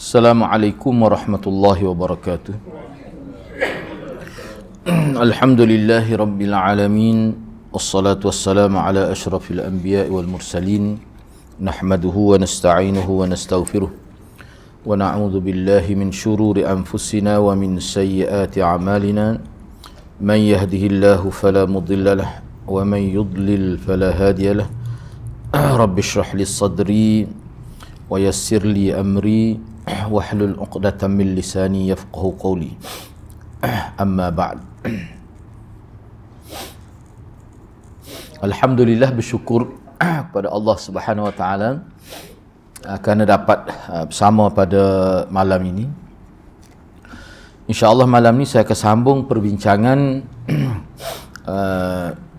Assalamualaikum warahmatullahi wabarakatuh. Alhamdulillahi rabbil alamin. Wassalatu wassalamu ala ashrafil anbiya'i wal mursalin. Nahmaduhu wa nasta'inuhu wa nastaghfiruh. Wa na'udzu billahi min shururi anfusina wa min sayyiati a'malina. Man yahdihillahu fala mudilla lahu wa man yudlil fala hadiya lahu. Rabbi shrah li sadri wa yassir li amri wahlul 'uqdatam min lisani yafqahu qawli. Amma ba'd. Alhamdulillah, bersyukur kepada Allah Subhanahu wa taala kerana dapat bersama pada malam ini. Insya-Allah malam ni saya akan sambung perbincangan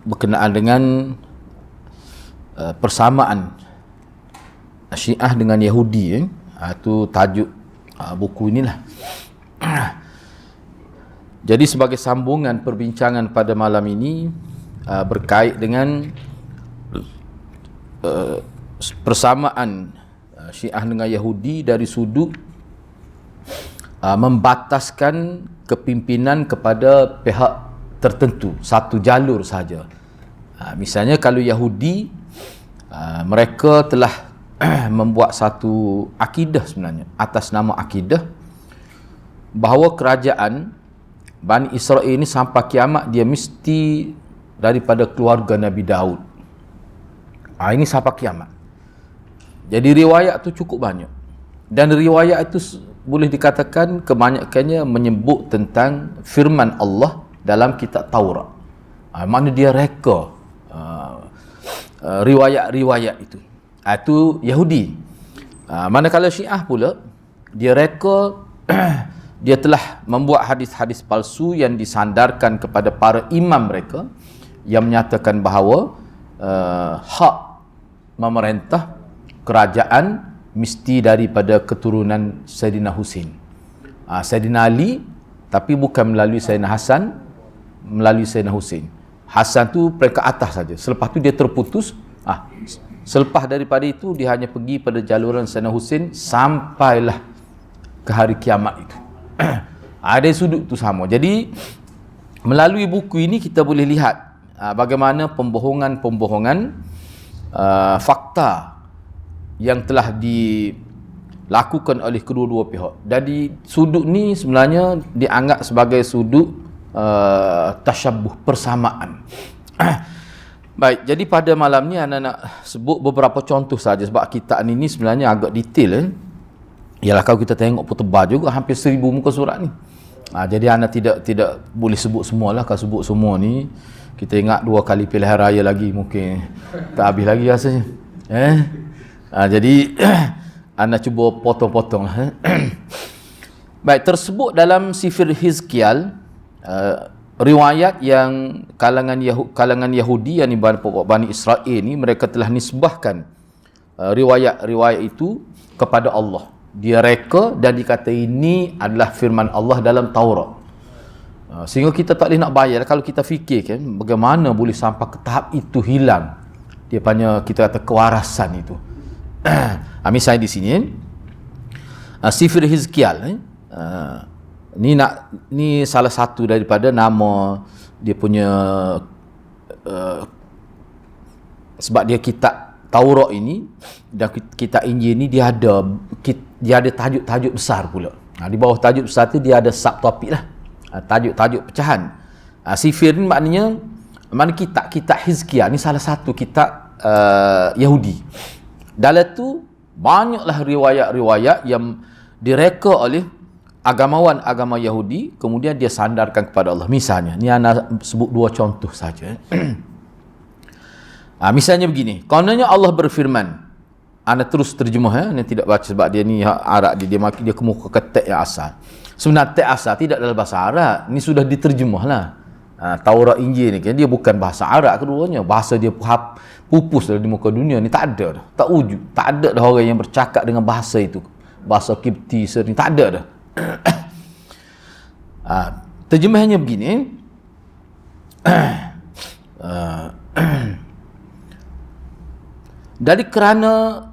berkenaan dengan persamaan Syiah dengan Yahudi. Itu tajuk buku inilah. Jadi sebagai sambungan perbincangan pada malam ini berkait dengan persamaan Syiah dengan Yahudi dari sudut membataskan kepimpinan kepada pihak tertentu, satu jalur saja. Misalnya kalau Yahudi, mereka telah membuat satu akidah sebenarnya atas nama akidah bahawa kerajaan Bani Israel ini sampai kiamat dia mesti daripada keluarga Nabi Daud. Ini sampai kiamat. Jadi riwayat tu cukup banyak. Dan riwayat itu boleh dikatakan kebanyakannya menyebut tentang firman Allah dalam kitab Taurat. Mana dia reka riwayat-riwayat itu. Itu Yahudi. Manakala Syiah pula, dia reka dia telah membuat hadis-hadis palsu yang disandarkan kepada para imam mereka yang menyatakan bahawa hak memerintah kerajaan mesti daripada keturunan Saidina Husain. Saidina Ali, tapi bukan melalui Saidina Hasan, melalui Saidina Husain. Hasan tu peringkat atas saja. Selepas tu dia terputus. Selepas daripada itu dia hanya pergi pada jaluran Saidina Husain sampailah ke hari kiamat itu. Ada sudut tu sama. Jadi melalui buku ini kita boleh lihat bagaimana pembohongan-pembohongan fakta yang telah dilakukan oleh kedua-dua pihak. Jadi sudut ni sebenarnya dianggap sebagai sudut tasyabbuh, persamaan. Baik, jadi pada malam ni anda nak sebut beberapa contoh saja sebab kitab ini sebenarnya agak detail. Ialah kalau kita tengok pun tebal juga, hampir 1000 muka surat ni. Jadi anda tidak boleh sebut semualah. Kalau sebut semua ni, kita ingat 2 kali pilihan raya lagi mungkin tak habis lagi rasanya. Jadi anda cuba potong-potong lah. Baik, tersebut dalam Sifir Hizkial, riwayat yang kalangan Yahudi yang Bani Israel ni, mereka telah nisbahkan riwayat-riwayat itu kepada Allah. Dia reka dan dikata ini adalah firman Allah dalam Taurat. Sehingga kita tak boleh nak bayar kalau kita fikir kan bagaimana boleh sampai ke tahap itu hilang dia punya, kita kata, kewarasan itu. Misalnya di sini Sifir Hizkial ni salah satu daripada nama dia punya sebab dia kitab Taurat ini dan kitab Injil ni dia ada tajuk-tajuk besar pula. Di bawah tajuk besar tu dia ada subtopik lah. Tajuk-tajuk pecahan. Sifir ni maknanya kitab Hizkiah ni salah satu kitab Yahudi. Dalam tu banyaklah riwayat-riwayat yang direka oleh agamawan agama Yahudi, kemudian dia sandarkan kepada Allah. Misalnya, ni anda sebut 2 contoh saja. Misalnya begini, kononnya Allah berfirman, anda terus terjemah, anda tidak baca sebab dia ni Arab, dia kemuka ke teks yang asal. Sebenarnya teks asal tidak dalam bahasa Arab, ni sudah diterjemah lah. Taurat Injil ni kan, dia bukan bahasa Arab keduanya, bahasa dia pupus di muka dunia ni, tak ada dah, tak wujud, tak ada dah orang yang bercakap dengan bahasa itu, bahasa Kipti ni, tak ada dah. Terjemahannya begini. Dari kerana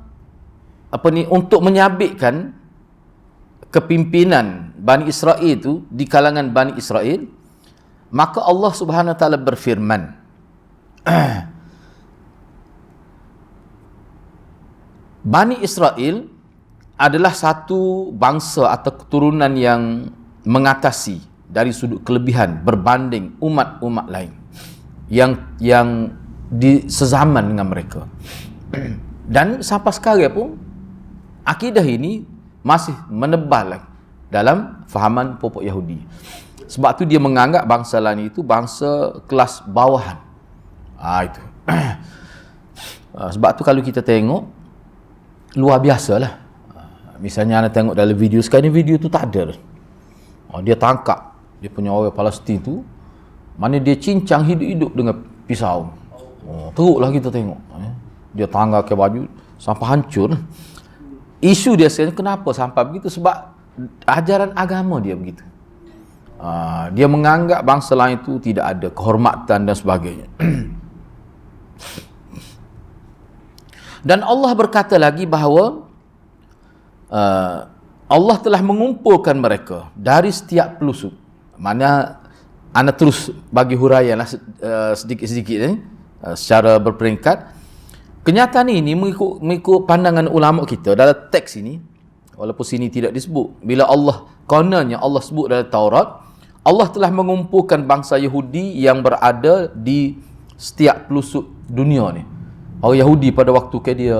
untuk menyabitkan kepimpinan Bani Israel itu di kalangan Bani Israel, maka Allah Subhanahu Wa Taala berfirman, Bani Israel adalah satu bangsa atau keturunan yang mengatasi dari sudut kelebihan berbanding umat-umat lain yang di sezaman dengan mereka. Dan sampai sekarang pun akidah ini masih menebal dalam fahaman pokok Yahudi. Sebab tu dia menganggap bangsa lain itu bangsa kelas bawahan. Itu. Sebab tu kalau kita tengok, luar biasa lah. Misalnya anda tengok dalam video, sekarang ni video tu tak ada. Dia tangkap dia punya orang Palestin tu, mana dia cincang hidup-hidup dengan pisau. Teruklah kita tengok. Dia tanggal ke baju sampai hancur. Isu dia sekarang kenapa sampai begitu? Sebab ajaran agama dia begitu. Dia menganggap bangsa lain itu tidak ada kehormatan dan sebagainya. Dan Allah berkata lagi bahawa Allah telah mengumpulkan mereka dari setiap pelosok. Mana anda terus bagi huraian lah sedikit-sedikit secara berperingkat. Kenyataan ini mengikut pandangan ulama kita dalam teks ini, walaupun sini tidak disebut, bila kononnya Allah sebut dalam Taurat, Allah telah mengumpulkan bangsa Yahudi yang berada di setiap pelosok dunia ni. Orang Yahudi pada waktu dia,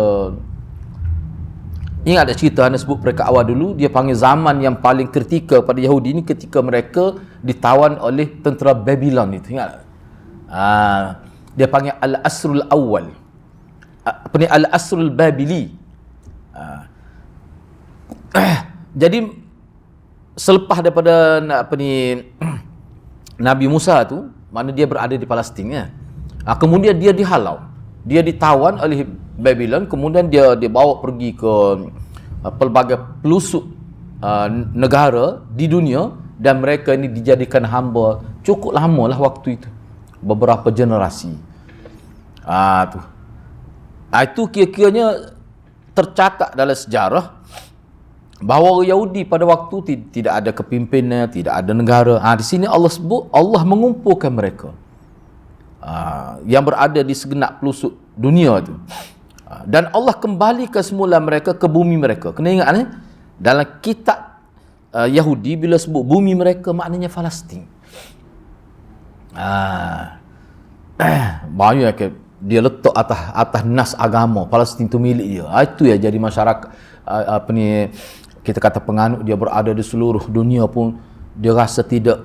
ingat ada cerita anda sebut mereka awal dulu, dia panggil zaman yang paling kritikal pada Yahudi ini ketika mereka ditawan oleh tentera Babylon itu. Ingat? Dia panggil Al-Asrul Awal. Al-Asrul Babili. Jadi selepas daripada Nabi Musa tu, mana dia berada di Palestin ya. Kemudian dia dihalau. Dia ditawan oleh Babylon, kemudian dia dibawa pergi ke pelbagai pelosok negara di dunia, dan mereka ini dijadikan hamba cukup lama lah waktu itu, beberapa generasi. Itu kira-kiranya tercatat dalam sejarah bahawa orang Yahudi pada waktu tidak ada kepimpinan, tidak ada negara. Di sini Allah sebut Allah mengumpulkan mereka yang berada di segenap pelosok dunia itu. Dan Allah kembalikan semula mereka ke bumi mereka. Kena ingat dalam kitab Yahudi bila sebut bumi mereka maknanya Palestin. Banyak dia letak atas nas agama Palestin tu milik dia. Itu ya jadi masyarakat kita kata penganut dia berada di seluruh dunia pun dia rasa tidak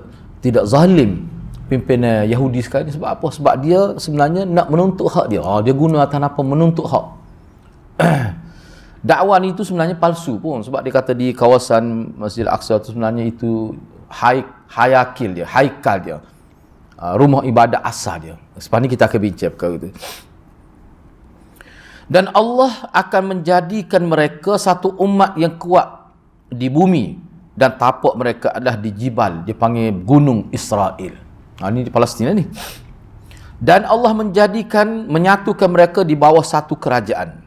zalim pimpinan Yahudi sekarang ni. Sebab apa? Sebab dia sebenarnya nak menuntut hak dia. Dia guna atas apa? Menuntut hak. Dakwah itu sebenarnya palsu pun, sebab dia kata di kawasan Masjid Al-Aqsa itu sebenarnya itu haikal dia, rumah ibadat asal dia. Sebab ni kita akan bincang perkara itu. Dan Allah akan menjadikan mereka satu umat yang kuat di bumi, dan tapak mereka adalah di jibal, dipanggil gunung Israel. Ini di Palestin ni. Dan Allah menyatukan mereka di bawah satu kerajaan.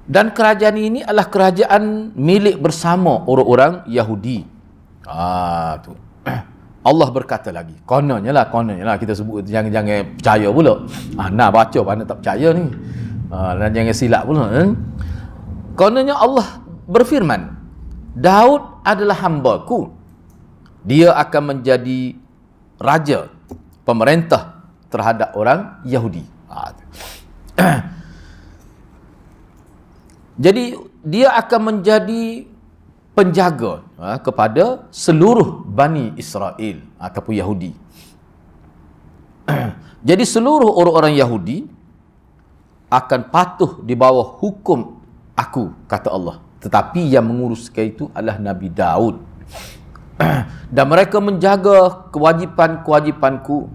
Dan kerajaan ini adalah kerajaan milik bersama orang-orang Yahudi. Tu. Allah berkata lagi, kononnya lah kita sebut, jangan percaya pula. Nak baca mana tak percaya ni. Dan jangan silap pula. Kononnya Allah berfirman, Daud adalah hamba-Ku. Dia akan menjadi raja, pemerintah terhadap orang Yahudi. Jadi dia akan menjadi penjaga kepada seluruh Bani Israel ataupun Yahudi. Jadi seluruh orang-orang Yahudi akan patuh di bawah hukum Aku, kata Allah. Tetapi yang menguruskan itu adalah Nabi Daud. Dan mereka menjaga kewajipan-kewajipanku,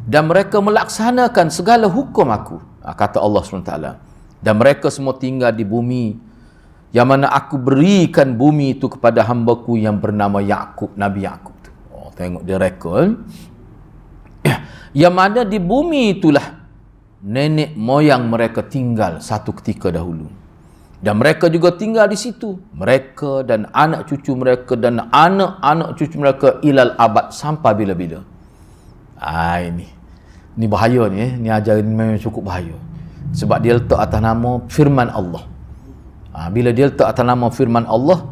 dan mereka melaksanakan segala hukum Aku, kata Allah SWT. Dan mereka semua tinggal di bumi yang mana Aku berikan bumi itu kepada hamba-Ku yang bernama Yakub, Nabi Yakub. Tengok dia rekod. Yang mana di bumi itulah nenek moyang mereka tinggal satu ketika dahulu. Dan mereka juga tinggal di situ. Mereka dan anak cucu mereka dan anak-anak cucu mereka ilal abad, sampai bila-bila. Ini bahaya ni. Ni ajaran ni memang cukup bahaya. Sebab dia letak atas nama firman Allah. Bila dia letak atas nama firman Allah,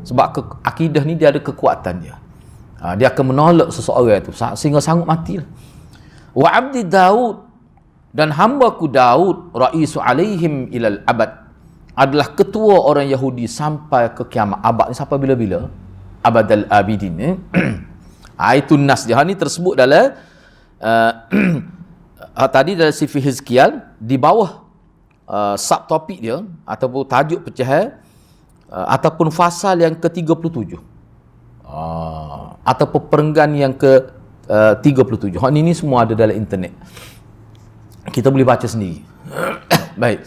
sebab akidah ni dia ada kekuatan dia. Dia akan menolak seseorang itu sehingga sanggup mati. Wa abdi Daud, dan hambaku Daud, raisu alaihim ilal abad, adalah ketua orang Yahudi sampai ke kiamat. Abad ni sampai bila-bila? Abadal abidin. Itu nas dia. Ni tersebut dalam tadi dalam sifir Hizkial, di bawah subtopik dia ataupun tajuk pecahan ataupun fasal yang ke-37 ataupun perenggan yang ke-37. Ini semua ada dalam internet. Kita boleh baca sendiri. Baik.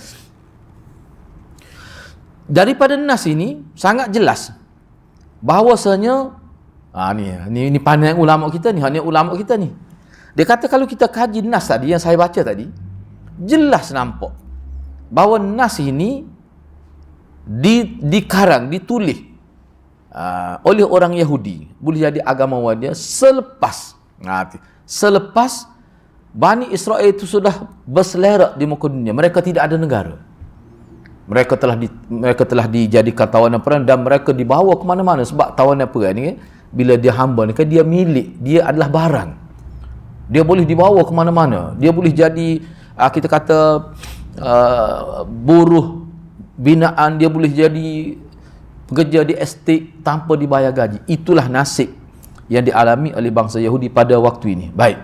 Daripada nas ini sangat jelas bahawasanya ni pandangan ulama kita ni, Dia kata kalau kita kaji nas tadi yang saya baca tadi, jelas nampak bahawa nas ini dikarang, ditulis oleh orang Yahudi, boleh jadi agamawan dia selepas Bani Israel itu sudah berselerak di muka dunia. Mereka tidak ada negara. Mereka telah dijadikan tawanan perang dan mereka dibawa ke mana-mana. Sebab tawanan perang ni, bila dia hamba ni kan, dia milik, dia adalah barang. Dia boleh dibawa ke mana-mana. Dia boleh jadi kita kata buruh binaan, dia boleh jadi pekerja di estate tanpa dibayar gaji. Itulah nasib yang dialami oleh bangsa Yahudi pada waktu ini. Baik.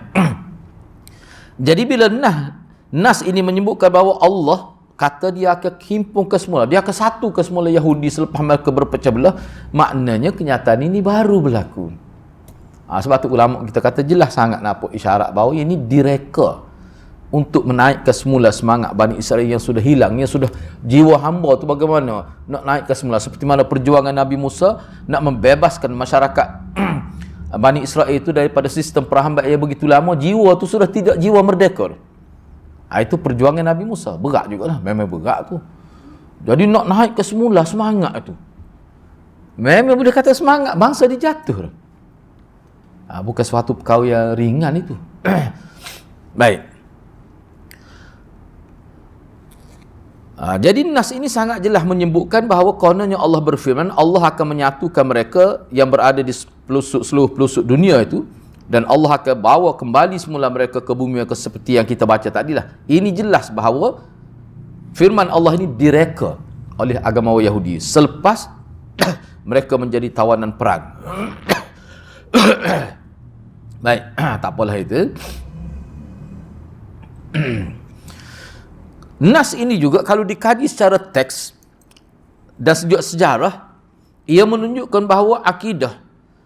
Jadi bila nas ini menyebutkan bahawa Allah kata dia akan himpun ke semula, dia akan satu ke semula Yahudi selepas mereka berpecah belah, maknanya kenyataan ini baru berlaku. Sebab tu ulama kita kata jelas sangat nampak isyarat bahawa ini direka untuk menaikkan semula semangat Bani Israel yang sudah hilang, yang sudah jiwa hamba tu bagaimana nak naikkan semula, seperti mana perjuangan Nabi Musa nak membebaskan masyarakat Bani Israel itu daripada sistem perhambaan yang begitu lama. Jiwa tu sudah tidak jiwa merdeka. Itu perjuangan Nabi Musa. Berat jugalah, memang berat tu. Jadi nak naik ke semula semangat tu, memang boleh kata semangat bangsa dijatuh. Bukan suatu perkara yang ringan itu. Baik. Jadi nas ini sangat jelas menyebutkan bahawa kononnya Allah berfirman, Allah akan menyatukan mereka yang berada di seluruh pelosok dunia itu, dan Allah akan bawa kembali semula mereka ke bumi mereka seperti yang kita baca tadilah. Ini jelas bahawa firman Allah ini direka oleh agama Yahudi selepas mereka menjadi tawanan perang. Baik, tak apalah itu. Nas ini juga kalau dikaji secara teks dan sejarah, ia menunjukkan bahawa akidah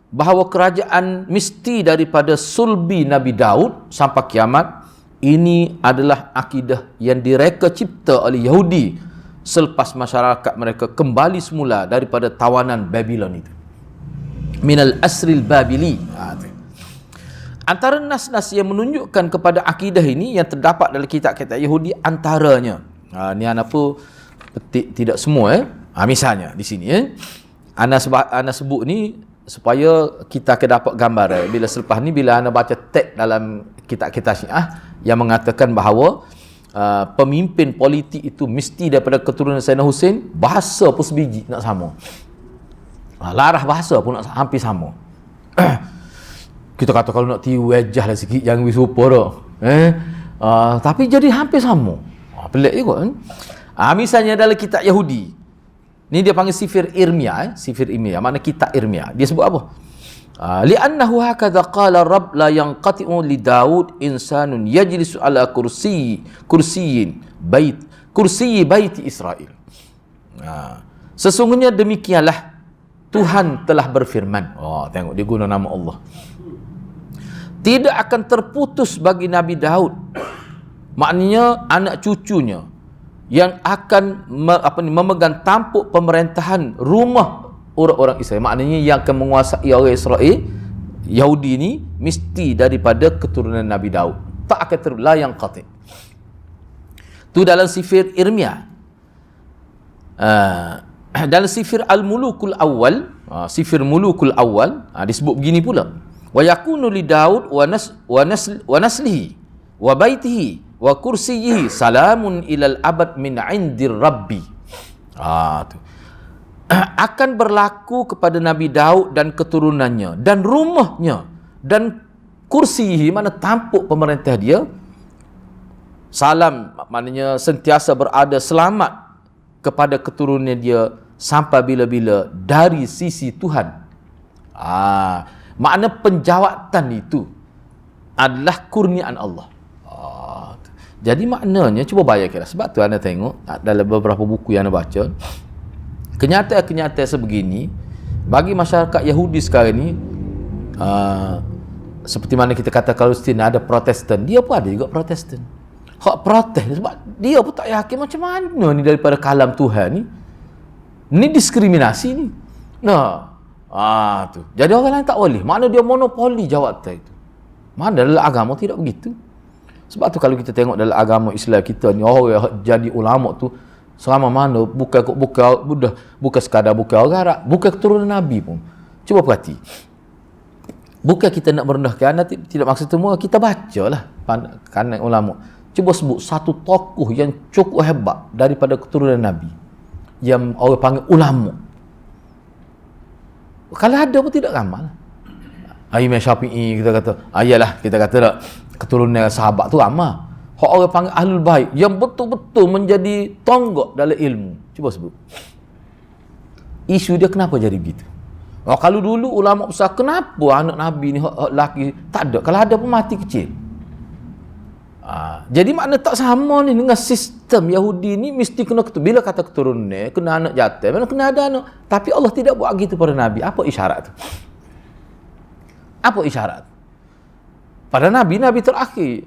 bahawa kerajaan mesti daripada sulbi Nabi Daud sampai kiamat ini adalah akidah yang direka cipta oleh Yahudi selepas masyarakat mereka kembali semula daripada tawanan Babylon itu, minal asril babili. Antara nas-nas yang menunjukkan kepada akidah ini yang terdapat dalam kitab-kitab Yahudi, antaranya ni apa petik tidak semua misalnya di sini ana sebut ni supaya kita akan dapat gambar bila selepas ni bila anda baca teks dalam kitab-kitab Syiah yang mengatakan bahawa pemimpin politik itu mesti daripada keturunan Sayyidina Hussein, bahasa pun sebiji nak sama, larah bahasa pun nak hampir sama. Kita kata kalau nak tiru wajah lah sikit, jangan serupa dah. Tapi jadi hampir sama. Pelik juga kan. Misalnya dalam kitab Yahudi, ni dia panggil Sifir Irmia. Sifir Irmia, makna kitab Irmia. Dia sebut apa? Li'annahu hakadha qala Rabb la yanqati'u li Daud insanun yajlisu ala kursiyi baiti Israel. Sesungguhnya demikianlah Tuhan telah berfirman. Tengok dia guna nama Allah. Tidak akan terputus bagi Nabi Daud, maknanya anak cucunya yang akan memegang tampuk pemerintahan rumah orang-orang Israel, maknanya yang akan menguasai orang Israel Yahudi ini mesti daripada keturunan Nabi Daud, tak akan terbelah yang qati'. Tu dalam Sifir Irmia. Dalam sifir Al-Mulukul Awal, sifir Mulukul Awal, disebut begini pula. Wa yakunu li Daud wa naslihi wa baitihi wa kursiyihi salamun ilal abad min indir rabbi. Tu. Akan berlaku kepada Nabi Daud dan keturunannya dan rumahnya dan kursiyihi, mana tampuk pemerintah dia. Salam maknanya sentiasa berada selamat kepada keturunan dia sampai bila-bila dari sisi Tuhan. Makna penjawatan itu adalah kurniaan Allah. Jadi maknanya, cuba bayangkanlah, sebab tu anda tengok dalam beberapa buku yang anda baca, kenyataan-kenyataan sebegini bagi masyarakat Yahudi sekarang ni, seperti mana kita kata Palestin ada Protestan, dia pun ada juga Protestan. Hak protes sebab dia pun tak yakin macam mana ni daripada kalam Tuhan ni diskriminasi ni. Tu. Jadi orang lain tak boleh. Mana dia monopoli jawatan itu. Mana dalam agama tidak begitu. Sebab tu kalau kita tengok dalam agama Islam kita ni, orang yang jadi ulama tu selama mana bukan sekadar bukan orang Arab, bukan keturunan Nabi pun. Cuba perhati. Bukan kita nak merendahkan, tidak maksud semua, kita bacalah kanan ulama. Cuba sebut satu tokoh yang cukup hebat daripada keturunan Nabi yang orang panggil ulama. Kalau ada pun tidak ramal. Imam Syafi'i kita kata, ayalah kita kata tak, keturunan sahabat tu ramah. Hak orang panggil Ahlul Bait yang betul-betul menjadi tonggak dalam ilmu. Cuba sebut. Isu dia kenapa jadi begitu? Kalau dulu ulama besar, kenapa anak Nabi ni hak lelaki tak ada? Kalau ada pun mati kecil. Jadi makna tak sama ni dengan sistem Yahudi ni, mesti kena bila kata keturunan kena anak jantan, mana kena ada anak. Tapi Allah tidak buat gitu pada Nabi. Apa isyarat tu? Apa isyarat? Pada Nabi terakhir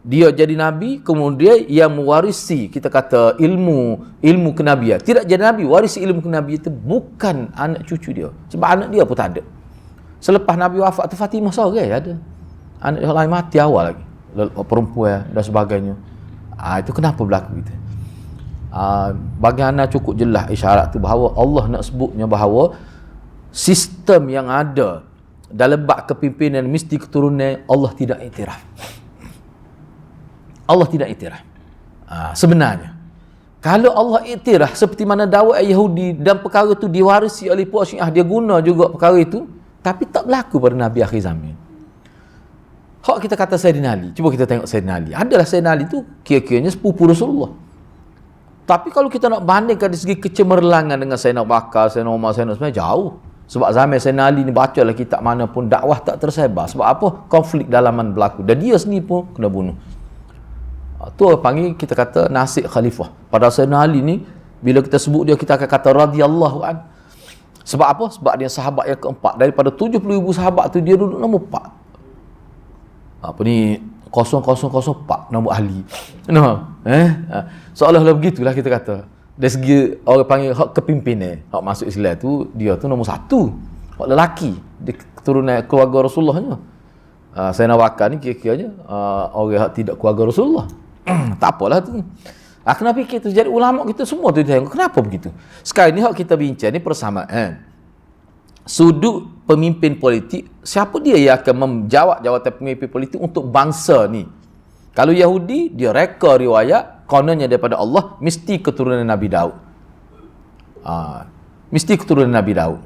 dia jadi Nabi, kemudian ia mewarisi kita kata ilmu kenabian. Tidak jadi Nabi, warisi ilmu kenabian itu bukan anak cucu dia. Sebab anak dia pun tak ada. Selepas Nabi wafat tu Fatimah seorang ada. Anak yang lain mati awal lagi. Perempuan dan sebagainya. Itu kenapa berlaku gitu? Bagi anda cukup jelas isyarat tu bahawa Allah nak sebutnya bahawa sistem yang ada dalam bab kepimpinan mesti keturunan, Allah tidak iktiraf. Allah tidak iktiraf. Sebenarnya kalau Allah iktiraf seperti mana dakwah Yahudi dan perkara itu diwarisi oleh puak Syiah, dia guna juga perkara itu, tapi tak berlaku pada Nabi akhir zaman. Hak kita kata Sayyidina Ali, cuba kita tengok Sayyidina Ali. Adalah Sayyidina Ali tu kira-kiranya sepupu Rasulullah. Tapi kalau kita nak bandingkan dari segi kecemerlangan dengan Sayyidina Bakar, Sayyidina Umar, Sayyidina Uthman, jauh. Sebab zaman Sayyidina Ali ni bacalah kitab mana pun dakwah tak tersebar. Sebab apa? Konflik dalaman berlaku. Dan dia sendiri pun kena bunuh. Tu orang panggil, kita kata nasib khalifah. Pada Sayyidina Ali ni, bila kita sebut dia, kita akan kata radhiyallahu an. Sebab apa? Sebab dia sahabat yang keempat. Daripada 70,000 sahabat tu, dia duduk nombor 4. Apa ni 0004 nombor ahli. Seolah-olah begitulah kita kata. Dari segi orang panggil hak kepimpinan, hak masuk Islam tu dia tu nombor 1. Hak lelaki, dia keturunan keluarga Rasulullahnya. Sayyidina Bakar ni kira-kiranya orang hak tidak keluarga Rasulullah. Tak apalah tu. Kenapa fikir tu? Jadi ulama kita semua tu tengok kenapa begitu. Sekarang ni hak kita bincang ni persamaan sudut pemimpin politik, siapa dia yang akan menjawab jawatan pemimpin politik untuk bangsa ni. Kalau Yahudi, dia reka riwayat kononnya daripada Allah, mesti keturunan Nabi Daud. Mesti keturunan Nabi Daud.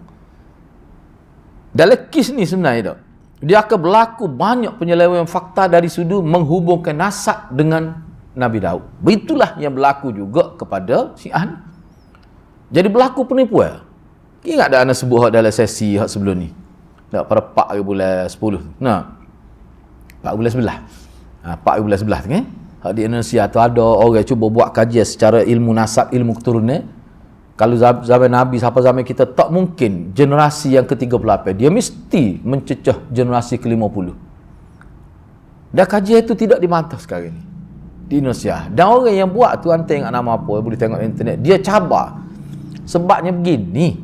Dalam kes ni sebenarnya dia akan berlaku banyak penyelewengan fakta dari sudut menghubungkan nasab dengan Nabi Daud. Begitulah yang berlaku juga kepada Syiah ni. Jadi berlaku penipuan. Ingat dah anda sebut dalam sesi sebelum ni. Pada 4 bulan 10. 4 bulan 11. 4 bulan 11 kan? Di Indonesia tu ada orang cuba buat kajian secara ilmu nasab, ilmu keturunan. Kalau zaman Nabi sampai zaman kita, tak mungkin generasi yang ke-38. Dia mesti mencecah generasi ke-50. Dan kajian itu tidak dimantau sekarang ni di Indonesia. Dan orang yang buat tu, anda tengok nama apa, boleh tengok internet, dia cabar. Sebabnya begini,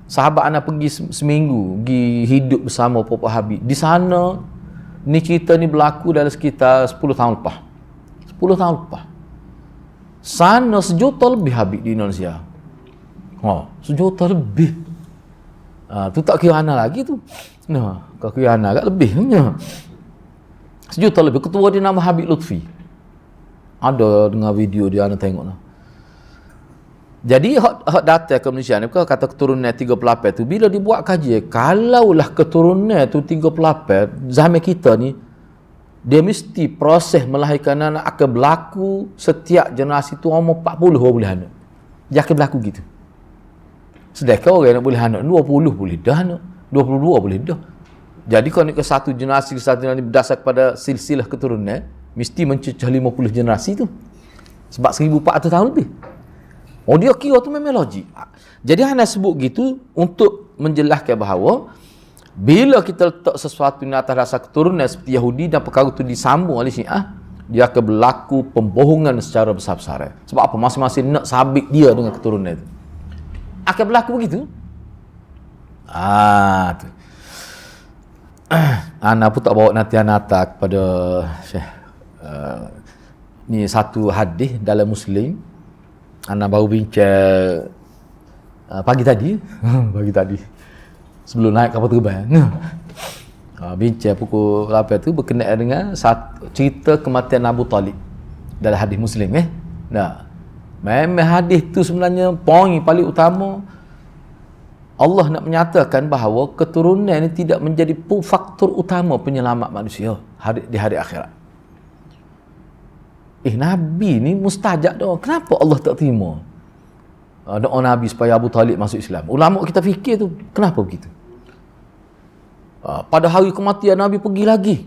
sahabat anak pergi seminggu, pergi hidup bersama Papa Habib. Di sana, ni cerita ni berlaku dalam sekitar 10 tahun lepas. 10 tahun lepas. Sana 1 juta lebih Habib di Indonesia. 1 juta lebih. Tu tak kira anak lagi tu. Kau kira anak agak lebih. 1 juta lebih. Ketua dia nama Habib Lutfi. Ada dengar video dia, anak tengok lah. Jadi hak data ke Malaysia ni, kata keturunan 38 tu, bila dibuat kaji, kalaulah keturunan tu 38, zaman kita ni, dia mesti proses melahirkan anak akan berlaku setiap generasi tu umur 40 baru boleh anak. Dia akan berlaku gitu. Sedangkan orang nak boleh anak 20 boleh dah anak, 22 boleh dah. Jadi kalau ke satu generasi berdasar kepada silsilah keturunan, mesti mencecah 50 generasi tu. Sebab 1400 tahun lebih. Dia kira tu memang logik. Jadi Hana sebut gitu untuk menjelaskan bahawa bila kita letak sesuatu di atas dasar keturunan seperti Yahudi dan perkara itu disambung oleh Syiah, dia akan berlaku pembohongan secara besar-besaran. Sebab apa? Masing-masing nak sabit dia dengan keturunan itu. Akan berlaku begitu. Tu. Ana pun tak bawa nata kepada Syekh. Ni satu hadis dalam Muslim. Ana baru bincang pagi tadi. Sebelum naik kapal terbang. Bincang pukul 8 tu berkenaan dengan cerita kematian Abu Talib dalam hadis Muslim. Memang hadis tu sebenarnya poin paling utama. Allah nak menyatakan bahawa keturunan ini tidak menjadi faktor utama penyelamat manusia di hari akhirat. Nabi ni mustajab doa. Kenapa Allah tak terima doa Nabi supaya Abu Talib masuk Islam? Ulama kita fikir tu, kenapa begitu? Pada hari kematian Nabi pergi lagi.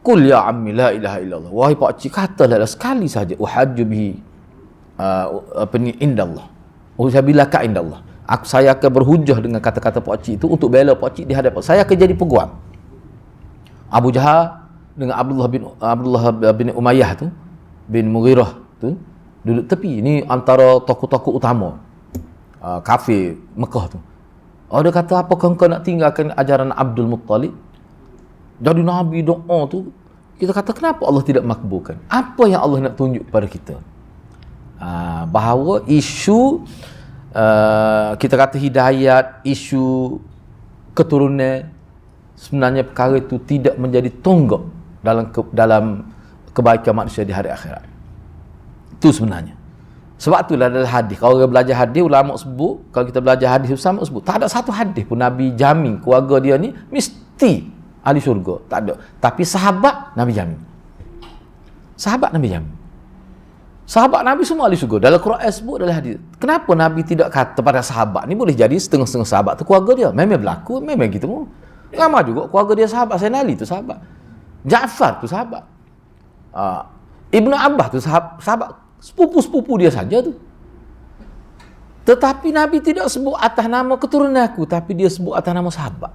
Qul ya ammi la ilaha illallah. Wahai pak cik, katalah sekali saja uhajju bihi indallah. Usabilaka indallah. Saya akan berhujah dengan kata-kata pak cik itu untuk bela pak cik di hadapan. Saya akan jadi peguam. Abu Jahal dengan Abdullah bin Umayyah tu, bin Mughirah tu, duduk tepi. Ini antara tokoh-tokoh utama kafir Mekah tu. Dia kata, apakah kau nak tinggalkan ajaran Abdul Muttalib? Jadi Nabi doa tu, kita kata kenapa Allah tidak makbulkan? Apa yang Allah nak tunjuk kepada kita? Bahawa isu kita kata hidayat, isu keturunan, sebenarnya perkara itu tidak menjadi tonggak dalam kebaikan manusia di hari akhirat. Itu sebenarnya. Sebab itulah dalam hadis, kalau orang belajar hadis, ulama sebut, kalau kita belajar hadis sama sebut, tak ada satu hadis pun Nabi jamin keluarga dia ni mesti ahli syurga. Tak ada. Tapi sahabat Nabi jamin. Sahabat Nabi jamin. Sahabat Nabi semua ahli syurga. Dalam Quran sebut, dalam hadis. Kenapa Nabi tidak kata pada sahabat ni boleh jadi setengah-setengah sahabat tu keluarga dia? Memang berlaku, memang gitu. Ramai juga keluarga dia sahabat. Sayyidina Ali tu sahabat. Ja'far tu sahabat. Ibnu Abbas tu sahabat. Sepupu-sepupu dia saja tu. Tetapi Nabi tidak sebut atas nama keturunan aku, tapi dia sebut atas nama sahabat.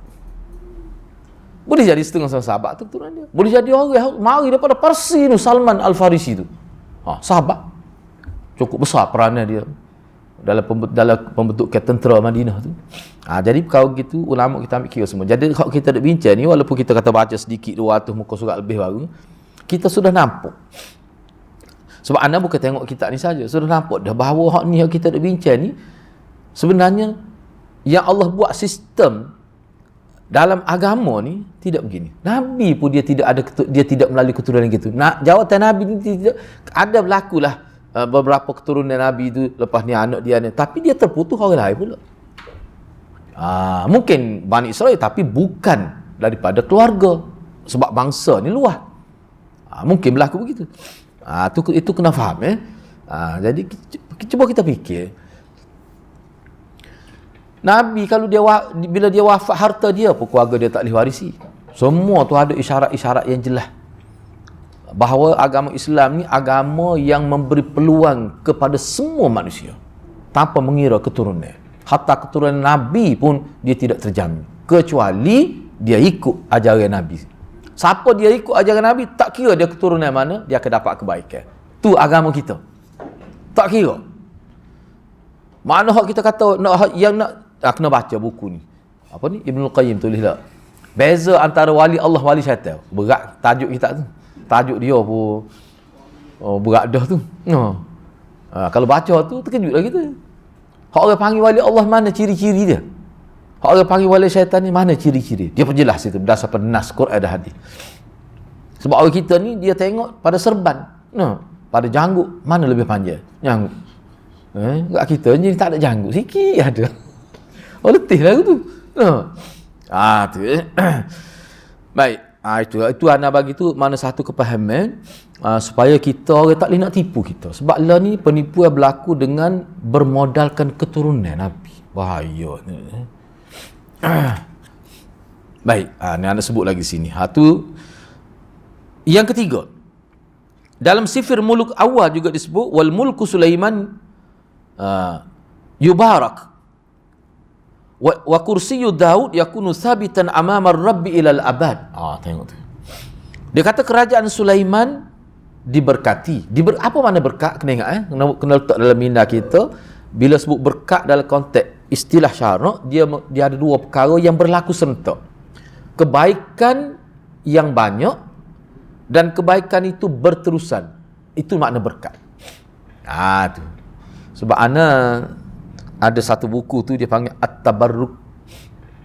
Boleh jadi setengah sahabat tu keturunan dia. Boleh jadi orang mari daripada Parsi tu, Salman Al-Farisi tu. Sahabat. Cukup besar peranan dia dalam pembentukan tentera Madinah tu. Jadi kalau gitu ulama kita ambil kira semua. Jadi kalau kita nak bincang ni, walaupun kita kata baca sedikit 200 muka surat lebih baru, kita sudah nampak. Sebab anda bukan tengok kitab ni saja, sudah nampak dah bahawa hak ni yang kita nak bincang ni sebenarnya yang Allah buat sistem dalam agama ni tidak begini. Nabi pun dia tidak melalui keturunan gitu. Jawatan Nabi ni tidak ada, berlakulah beberapa keturunan Nabi itu lepas ni anak dia ni, tapi dia terputus orang lain pula. Mungkin Bani Israel tapi bukan daripada keluarga, sebab bangsa ni luas. Mungkin berlaku begitu. Itu kena faham jadi cuba kita fikir, Nabi kalau bila dia wafat, harta dia pun keluarga dia tak boleh warisi. Semua tu ada isyarat-isyarat yang jelas bahawa agama Islam ni agama yang memberi peluang kepada semua manusia tanpa mengira keturunan. Hatta keturunan Nabi pun dia tidak terjamin kecuali dia ikut ajaran Nabi. Siapa dia ikut ajaran Nabi, tak kira dia keturunan mana, dia akan dapat kebaikan. Tu agama kita. Tak kira. Mana hak kita kata kena baca buku ni. Apa ni? Ibnul Qayyim tulis tak? Beza antara wali Allah, wali syaitan. Berat tajuk kita tu. Tajuk dia pun berat dah tu. Kalau baca tu terkejut lah kita. Hak orang panggil wali Allah, mana ciri-ciri dia? Hak orang panggil wali syaitan ni, mana ciri-ciri? Dia perjelas itu berdasarkan nas Quran dan hadis. Sebab orang kita ni dia tengok pada serban, pada janggut, mana lebih panjang? Janggut. Kat kita ni tak ada janggut, sikit ada. Oh, letih lah tu. Tu. Baik. Itu anak bagi tu mana satu kepahaman supaya kita orang tak boleh nak tipu kita. Sebab lah ni penipuan berlaku dengan bermodalkan keturunan Nabi. Bahaya ni. Baik, ni anda sebut lagi sini. Tu yang ketiga. Dalam sifir muluk awal juga disebut wal mulku Sulaiman yubarak wa kursiyyu Daud yakunu thabitan amama Rabbi ilal abad. Tengok tu. Dia kata kerajaan Sulaiman diberkati. Apa mana berkat? Kena ingat kena letak dalam minda kita. Bila sebut berkat dalam konteks istilah syarak, dia ada dua perkara yang berlaku serentak. Kebaikan yang banyak dan kebaikan itu berterusan. Itu makna berkat. Tu. Sebab ada satu buku tu dia panggil At-Tabarruk,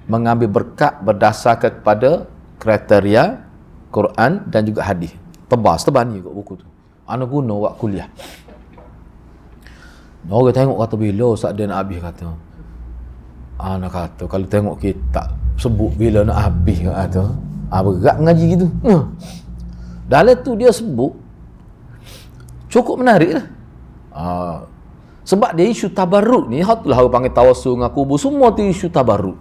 mengambil berkat berdasarkan kepada kriteria Quran dan juga hadis. Tebal ni kat buku tu. Ana guna waktu kuliah. Orang tengok kata bila Ustaz dia nak habis kata. Ana kata kalau tengok kitab sebut bila nak habis kata. Berat ngaji gitu. Dalam tu dia sebut cukup menarik lah. Sebab dia isu tabarruk ni, hatulah orang panggil tawassul dengan kubur, semua tu isu tabarruk.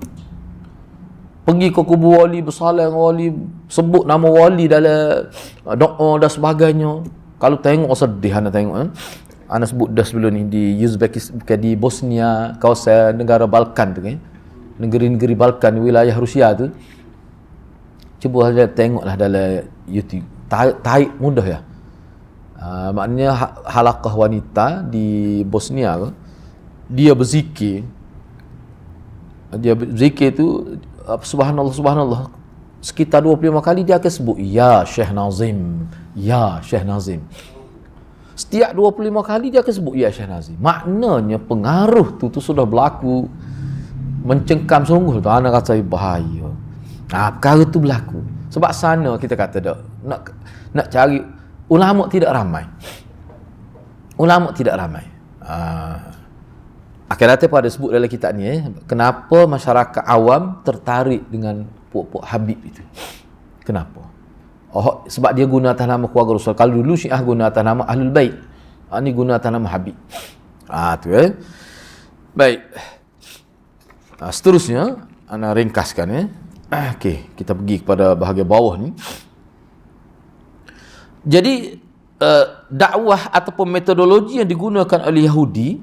Pergi ke kubur wali, bersalah dengan wali, sebut nama wali dalam doa dan sebagainya. Kalau tengok sedih anda tengok. Anda sebut dah sebelum ni di Uzbekistan, di Bosnia, kawasan negara Balkan tu kan. Negeri-negeri Balkan, wilayah Rusia tu. Cuba saja tengoklah dalam YouTube. Tarik mudah ya. Maknanya halaqah wanita di Bosnia ke, dia berzikir tu subhanallah subhanallah sekitar 25 kali dia akan sebut ya Syekh Nazim, ya Syekh Nazim. Setiap 25 kali dia akan sebut ya Syekh Nazim. Maknanya pengaruh tu sudah berlaku, mencengkam sungguh tu. Anak kata bahaya. Perkara tu berlaku. Sebab sana kita kata dak nak cari ulama tidak ramai. Akhirnya pada sebut dalam kitab ni kenapa masyarakat awam tertarik dengan puak-puak Habib itu. Kenapa? Sebab dia guna atas nama keluarga Rasul. Kalau dulu Syiah guna atas nama Ahlul Bait. Ni guna atas nama Habib. Tu Baik. Seterusnya ana ringkaskan Okey, kita pergi kepada bahagian bawah ni. Jadi dakwah ataupun metodologi yang digunakan oleh Yahudi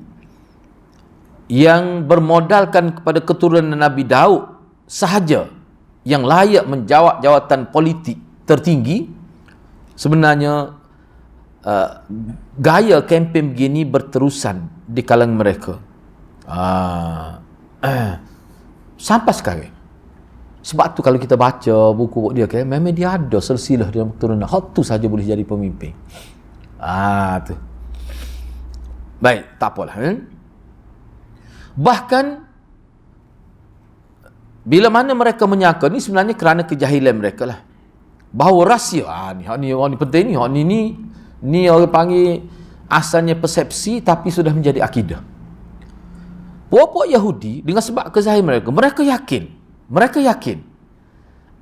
yang bermodalkan kepada keturunan Nabi Daud sahaja yang layak menjawab jawatan politik tertinggi, sebenarnya gaya kempen begini berterusan di kalangan mereka sampai sekarang. Sebab tu kalau kita baca buku dia memang dia ada silsilah dalam keturunan. Hak tu saja boleh jadi pemimpin. Tu. Baik, tak apalah. Bahkan bila mana mereka menyangka ni sebenarnya kerana kejahilan mereka lah. Bahawa rahsia ni penting ni orang panggil asalnya persepsi tapi sudah menjadi akidah. Puak-puak Yahudi dengan sebab kezahiran mereka yakin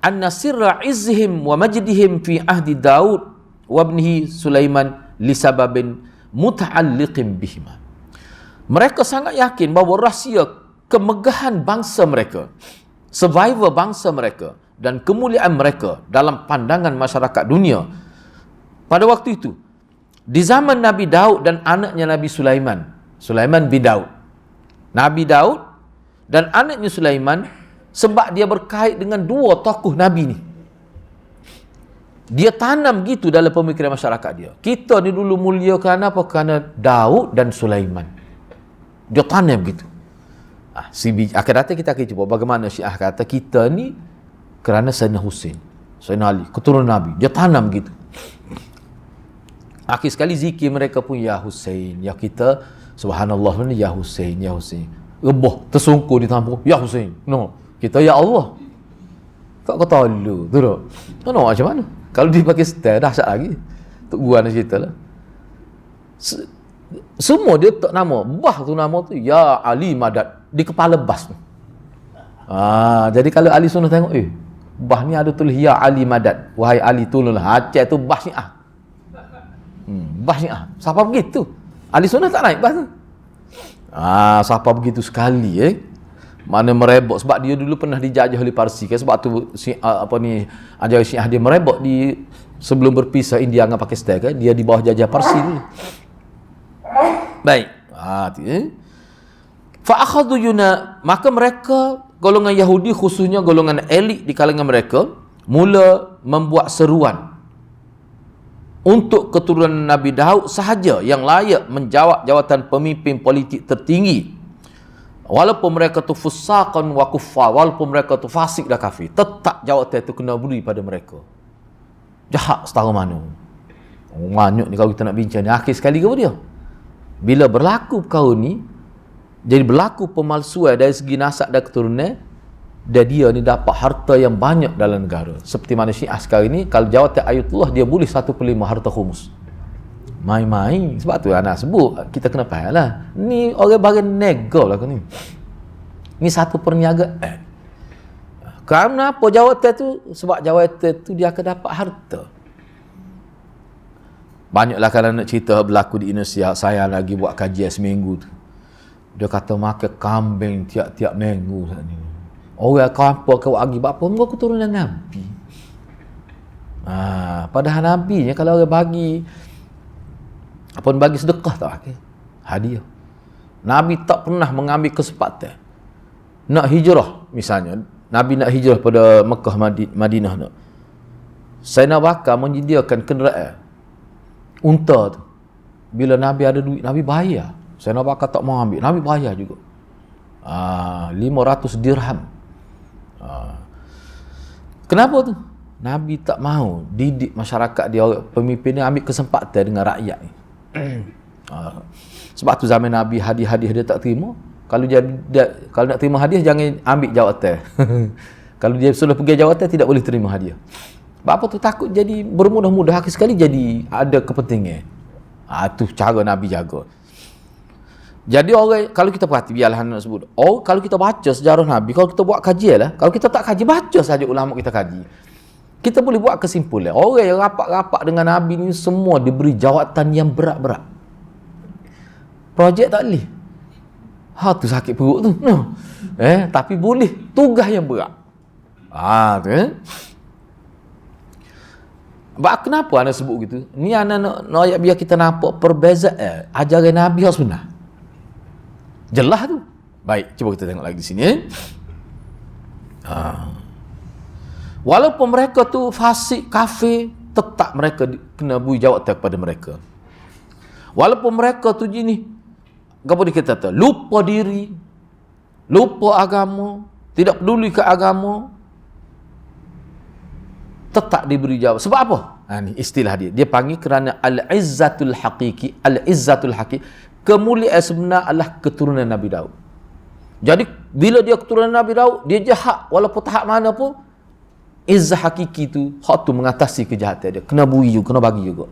anna sirra izzihim wa majdihim fi ahdi Daud wa ibnihi Sulaiman li sababin muta'alliqin bihima. Mereka sangat yakin bahawa rahsia kemegahan bangsa mereka, survival bangsa mereka dan kemuliaan mereka dalam pandangan masyarakat dunia pada waktu itu di zaman Nabi Daud dan anaknya Nabi Sulaiman bin Daud. Nabi Daud dan anaknya Sulaiman, sebab dia berkait dengan dua tokoh Nabi ni. Dia tanam gitu dalam pemikiran masyarakat dia. Kita ni dulu mulia kerana apa? Kerana Daud dan Sulaiman. Dia tanam gitu. Akan datang kita akan cuba bagaimana Syiah kata kita ni kerana Sayyidina Husain, Sayyidina Ali, keturunan Nabi. Dia tanam gitu. Akhir sekali zikir mereka pun ya Husain, ya kita Subhanallah ni, ya Hussein, ya Hussein. Rebah, tersungkur di tampuk, ya Hussein. No, kita ya Allah. Tak kata lu, tu tak? No, macam mana? Kalau di Pakistan dahsyat lagi. Tok gua nak cerita lah. Semua dia tak nama. Bah tu nama tu Ya Ali Madad di kepala bas tu. Jadi kalau ahli sunnah tengok, bah ni ada tulis Ya Ali Madad, wahai Ali tolonglah. Aceh tu bah Syiah. Bah Syiah. Siapa begitu? Ahli sunnah tak naik bah tu. Siapa begitu sekali mana merebok, sebab dia dulu pernah dijajah oleh Parsi kan, sebab tu ajaran Syiah dia merebok di sebelum berpisah India dengan Pakistan kan, dia di bawah jajah Parsi dulu. Baik. Fa akhadhu maka mereka golongan Yahudi, khususnya golongan elit di kalangan mereka, mula membuat seruan untuk keturunan Nabi Daud sahaja yang layak menjawab jawatan pemimpin politik tertinggi, walaupun mereka tu fusaqan wa kuffar, walaupun mereka tu fasik dan kafir, tetap jawatan itu kena beri pada mereka. Jahat setara mana. Banyak ni kalau kita nak bincang ni, akhir sekali ke dia, bila berlaku perkara ni, jadi berlaku pemalsuan dari segi nasab dan keturunan, dan dia ni dapat harta yang banyak dalam negara. Seperti mana Syiah sekarang ni, kalau jawatan ayatullah dia boleh 1/5 harta khumus. Main-main. Sebab tu anak sebut, kita kena faham lah, ni orang bagi nego lah ni. Ni satu perniagaan. Kenapa jawatan tu? Sebab jawatan tu dia akan dapat harta. Banyaklah kalau nak cerita berlaku di Indonesia. Saya lagi buat kajian seminggu tu, dia kata makan kambing tiap-tiap minggu saat ni. Orang apa kau bagi apa? Mereka keturunan Nabi. Padahal Nabi ni kalau orang bagi apa, bagi sedekah tak, hadiah. Nabi tak pernah mengambil kesempatan nak hijrah. Misalnya Nabi nak hijrah pada Mekah Madinah nak, Sayyidina Bakar menyediakan kenderaan unta tu. Bila Nabi ada duit, Nabi bayar. Sayyidina Bakar tak mau ambil, Nabi bayar juga. 500 dirham. Kenapa tu? Nabi tak mau didik masyarakat dia, pemimpin dia ambil kesempatan dengan rakyat ni. Sebab tu zaman Nabi hadiah-hadiah dia tak terima. Kalau nak terima hadiah jangan ambil jawatan. Kalau dia sudah pergi jawatan tidak boleh terima hadiah. Sebab apa tu? Takut jadi bermudah-mudah, akhir sekali jadi ada kepentingan. Tu cara Nabi jaga. Jadi orang, kalau kita perhati, biarlah nak sebut, kalau kita baca sejarah Nabi, kalau kita buat kajian lah, kalau kita tak kaji, baca saja ulama kita kaji, kita boleh buat kesimpulan. Orang yang rapat-rapat dengan Nabi ni semua diberi jawatan yang berat-berat. Projek tak boleh. Tu sakit perut tu. Tapi boleh tugas yang berat. Tu Kenapa anda sebut gitu? Ni anda nak biar kita nampak perbezaan ajaran Nabi yang sebenar. Jelas tu. Baik, cuba kita tengok lagi di sini. Walaupun mereka tu fasik, kafir, tetap mereka kena beri jawatan kepada mereka. Walaupun mereka tu gini, apa dia kata? Lupa diri, lupa agama, tidak peduli ke agama, tetap diberi jawab. Sebab apa? Ni istilah dia. Dia panggil kerana al-izzatul haqiqi. Al-izzatul haqiqi, kemuliaan sebenar adalah keturunan Nabi Daud. Jadi bila dia keturunan Nabi Daud, dia jahat walaupun tahap mana pun, izzah hakiki tu, hak tu mengatasi kejahatan dia. Kena beri juga, kena bagi juga.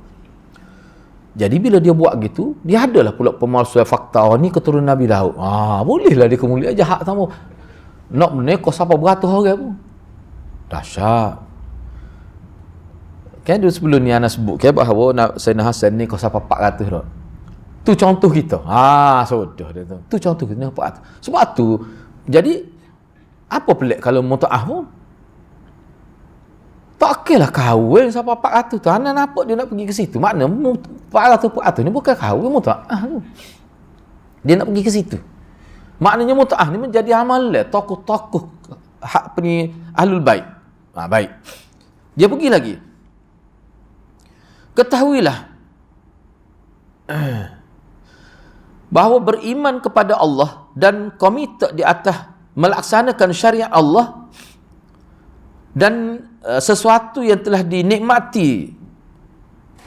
Jadi bila dia buat gitu, dia adalah pula pemalsuan fakta. Ni keturunan Nabi Daud. Bolehlah dia kemuliaan, jahat sama. Nak menekor siapa beratus orang pun. Dahsyat. Kan dulu sebelum ni anak sebut bahawa Sayyidina Hasan ni kau siapa 400 dah. Tu contoh kita. Sudah dia tu. Tu contoh kita. Sebab tu, jadi apa pelik kalau muta'ah pun? Tak kira kahwin sampai 400 tu. Anak nampak dia nak pergi ke situ. Makna 400 ni bukan kahwin, muta'ah tu. Dia nak pergi ke situ. Maknanya muta'ah ni menjadi amalan tokoh-tokoh hak ni ahlul bait. Baik. Dia pergi lagi. Ketahuilah bahawa beriman kepada Allah dan komited di atas melaksanakan syariat Allah dan sesuatu yang telah dinikmati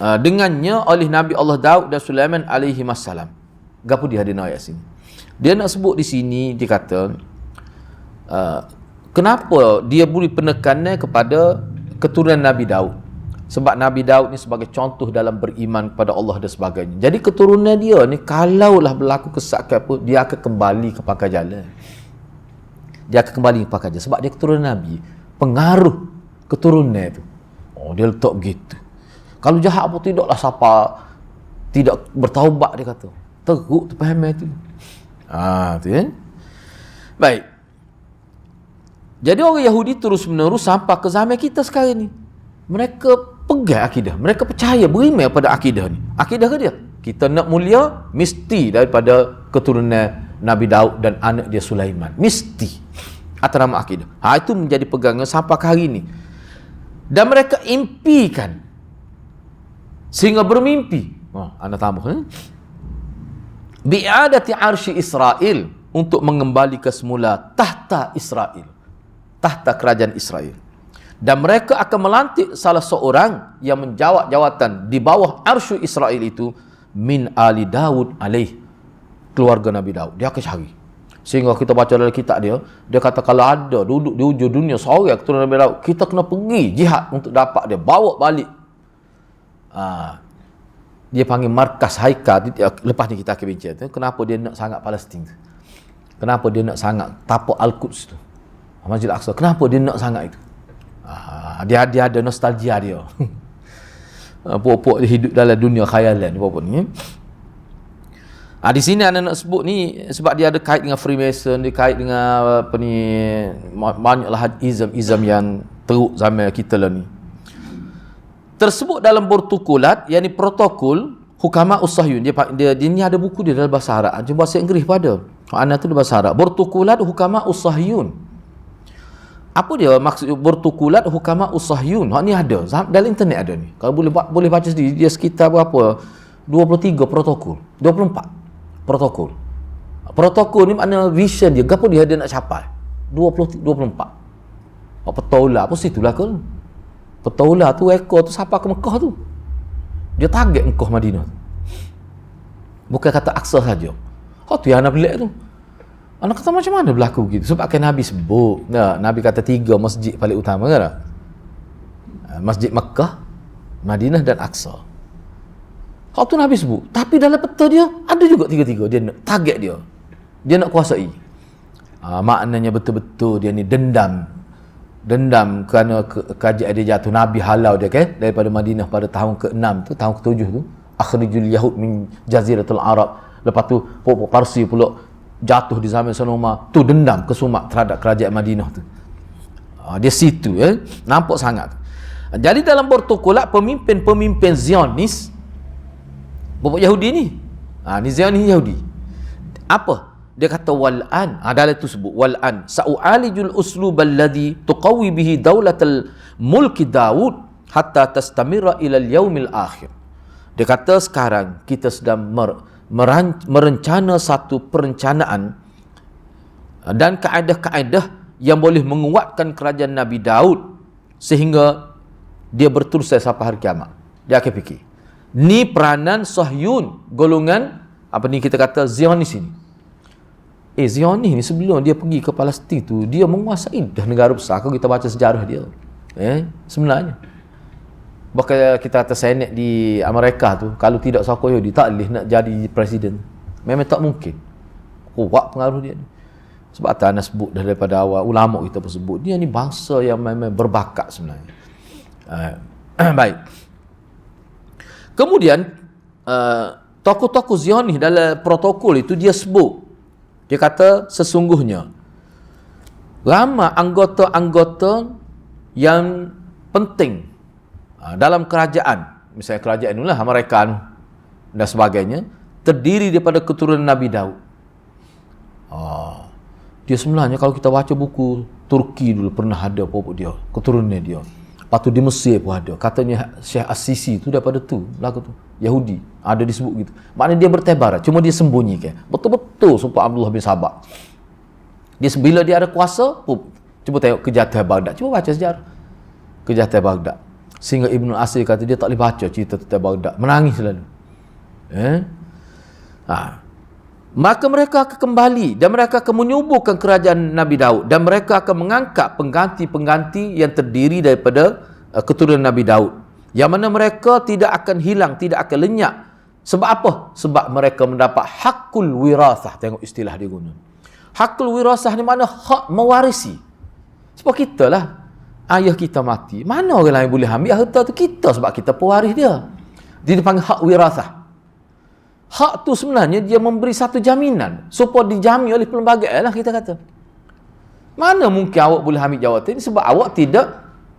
dengannya oleh Nabi Allah Daud dan Sulaiman alaihi wassalam. Gapo dia ada ayat sini? Dia nak sebut di sini, dia kata kenapa dia beri penekanan kepada keturunan Nabi Daud? Sebab Nabi Daud ni sebagai contoh dalam beriman kepada Allah dan sebagainya. Jadi keturunan dia ni kalaulah berlaku kesaksian apa, dia akan kembali ke pangkal jalan. Dia akan kembali ke pangkal jalan sebab dia keturunan Nabi. Pengaruh keturunan tu. Oh, dia letak begitu. Kalau jahat apa tidaklah siapa tidak bertaubat, dia kata. Teruk tu faham tu. Tu kan. Baik. Jadi orang Yahudi terus menerus sampai ke zaman kita sekarang ni. Mereka pegang akidah. Mereka percaya, beriman pada akidah ni. Akidah ke dia? Kita nak mulia, mesti daripada keturunan Nabi Daud dan anak dia Sulaiman. Mesti. Atas nama akidah. Itu menjadi pegangan sampai ke hari ni. Dan mereka impikan. Sehingga bermimpi. Anak tambah. Bi'adati arsy Israel. Untuk mengembali ke semula tahta Israel. Tahta kerajaan Israel. Dan mereka akan melantik salah seorang yang menjawat jawatan di bawah arsy Israel itu min ali Daud alaih, keluarga Nabi Daud. Dia akan cari. Sehingga kita baca dalam kitab dia, dia kata kalau ada duduk di ujung dunia seorang keturunan Nabi Daud, kita kena pergi jihad untuk dapat dia, bawa balik. Dia panggil markas Haikal. Lepas ni kita akan bincang tu, kenapa dia nak sangat Palestin tu. Kenapa dia nak sangat tapak Al-Quds tu, Masjid Al-Aqsa. Kenapa dia nak sangat itu? Dia ada nostalgia dia. Pokok-pokok dia hidup dalam dunia khayalan pokok ni. Di sini anda nak sebut ni sebab dia ada kait dengan Freemason, dia kait dengan apa ni, banyaklah izam yang teruk zaman kita lah ni. Tersebut dalam protokolat, yakni protokol Hukama Us-Sahyun. Dia ni ada buku dia dalam bahasa Arab. Dia bahasa Inggeris pada. Anak tu dalam bahasa Arab. Protokolat Hukama Us-Sahyun. Apa dia maksud bertukulat Hukama Us-Sahyun? Ni ada dalam internet ada ni. Kalau boleh baca sendiri, dia sekitar berapa? 23 protokol. 24 protokol. Protokol ni makna vision dia. Gapo dia nak capai? 24. Petola apa situlah kan? Petola tu ekor tu sampai ke Mekah tu. Dia target Mekah Madinah. Bukan kata Aqsa saja. Tu yang nak pelik tu. Anak kata macam mana berlaku begitu? Sebab kan Nabi sebut, Nabi kata 3 masjid paling utama kan tak? Masjid Makkah, Madinah dan Aqsa. Hal tu Nabi sebut. Tapi dalam peta dia ada juga 3-3. Dia nak target dia. Dia nak kuasai. Maknanya betul-betul dia ni dendam kerana kerajaan dia jatuh. Nabi halau dia kan daripada Madinah pada tahun ke-6 tu, tahun ke-7 tu. Akhrijul Yahud min Jaziratul Arab. Lepas tu pokok Parsi pula jatuh di zaman Salomah. Tu dendam kesumak terhadap kerajaan Madinah tu. Dia situ nampak sangat. Jadi dalam protokolat pemimpin-pemimpin Zionis, bapa Yahudi ni. Ni Zionis Yahudi. Apa? Dia kata wal'an. Dalam tu sebut wal'an sa'u'alijul uslub alladhi tuqawi bihi daulatal mulki Daud hatta tastamira ila al-yaumil akhir. Dia kata sekarang kita sedang merencana satu perencanaan dan kaedah-kaedah yang boleh menguatkan kerajaan Nabi Daud sehingga dia berterusan sampai hari kiamat. Dia akan fikir. Ni peranan Sahyun, golongan apa ni kita kata Zionis ini. Zionis ni sebelum dia pergi ke Palestin tu, dia menguasai dah negara besar. Kalau kita baca sejarah dia. Sebenarnya. Bahkan kita kata Senate di Amerika tu, kalau tidak sokong Yahudi, tak boleh nak jadi presiden. Memang tak mungkin. Kuat pengaruh dia ni. Sebab tak nak sebut dah daripada awal, ulama kita pun sebut, dia ni bangsa yang memang berbakat sebenarnya. Baik. Kemudian, tokoh-tokoh Zionis dalam protokol itu dia sebut. Dia kata sesungguhnya, ramai anggota-anggota yang penting dalam kerajaan, misalnya kerajaan inilah Amerika dan sebagainya, terdiri daripada keturunan Nabi Daud. Dia sebenarnya kalau kita baca buku Turki dulu pernah ada pokok dia, keturunan dia. Lepas tu di Mesir pun ada. Katanya Syekh As-Sisi tu daripada tu, lagu tu. Yahudi. Ada disebut gitu. Maknanya dia bertebar. Cuma dia sembunyikan. Betul-betul sumpah Abdullah bin Sabah. Dia bila dia ada kuasa, cuba tengok kejahatan Baghdad. Cuba baca sejarah. Kejahatan Baghdad. Sehingga Ibn Asir kata dia tak boleh baca cerita tentang Baghdad. Menangis selalu. maka mereka akan kembali dan mereka akan menyuburkan kerajaan Nabi Daud dan mereka akan mengangkat pengganti-pengganti yang terdiri daripada keturunan Nabi Daud, yang mana mereka tidak akan hilang, tidak akan lenyap. Sebab apa? Sebab mereka mendapat hakul wirasah. Tengok istilah dia guna. Hakul wirasah ni mana? Hak mewarisi. Sebab kita lah, ayah kita mati, mana orang lain boleh ambil harta tu? Kita, sebab kita pewaris dia. Dia dipanggil hak wirasah. Hak tu sebenarnya dia memberi satu jaminan supaya dijamin oleh pelbagai lah, kita kata. Mana mungkin awak boleh ambil jawatan ini sebab awak tidak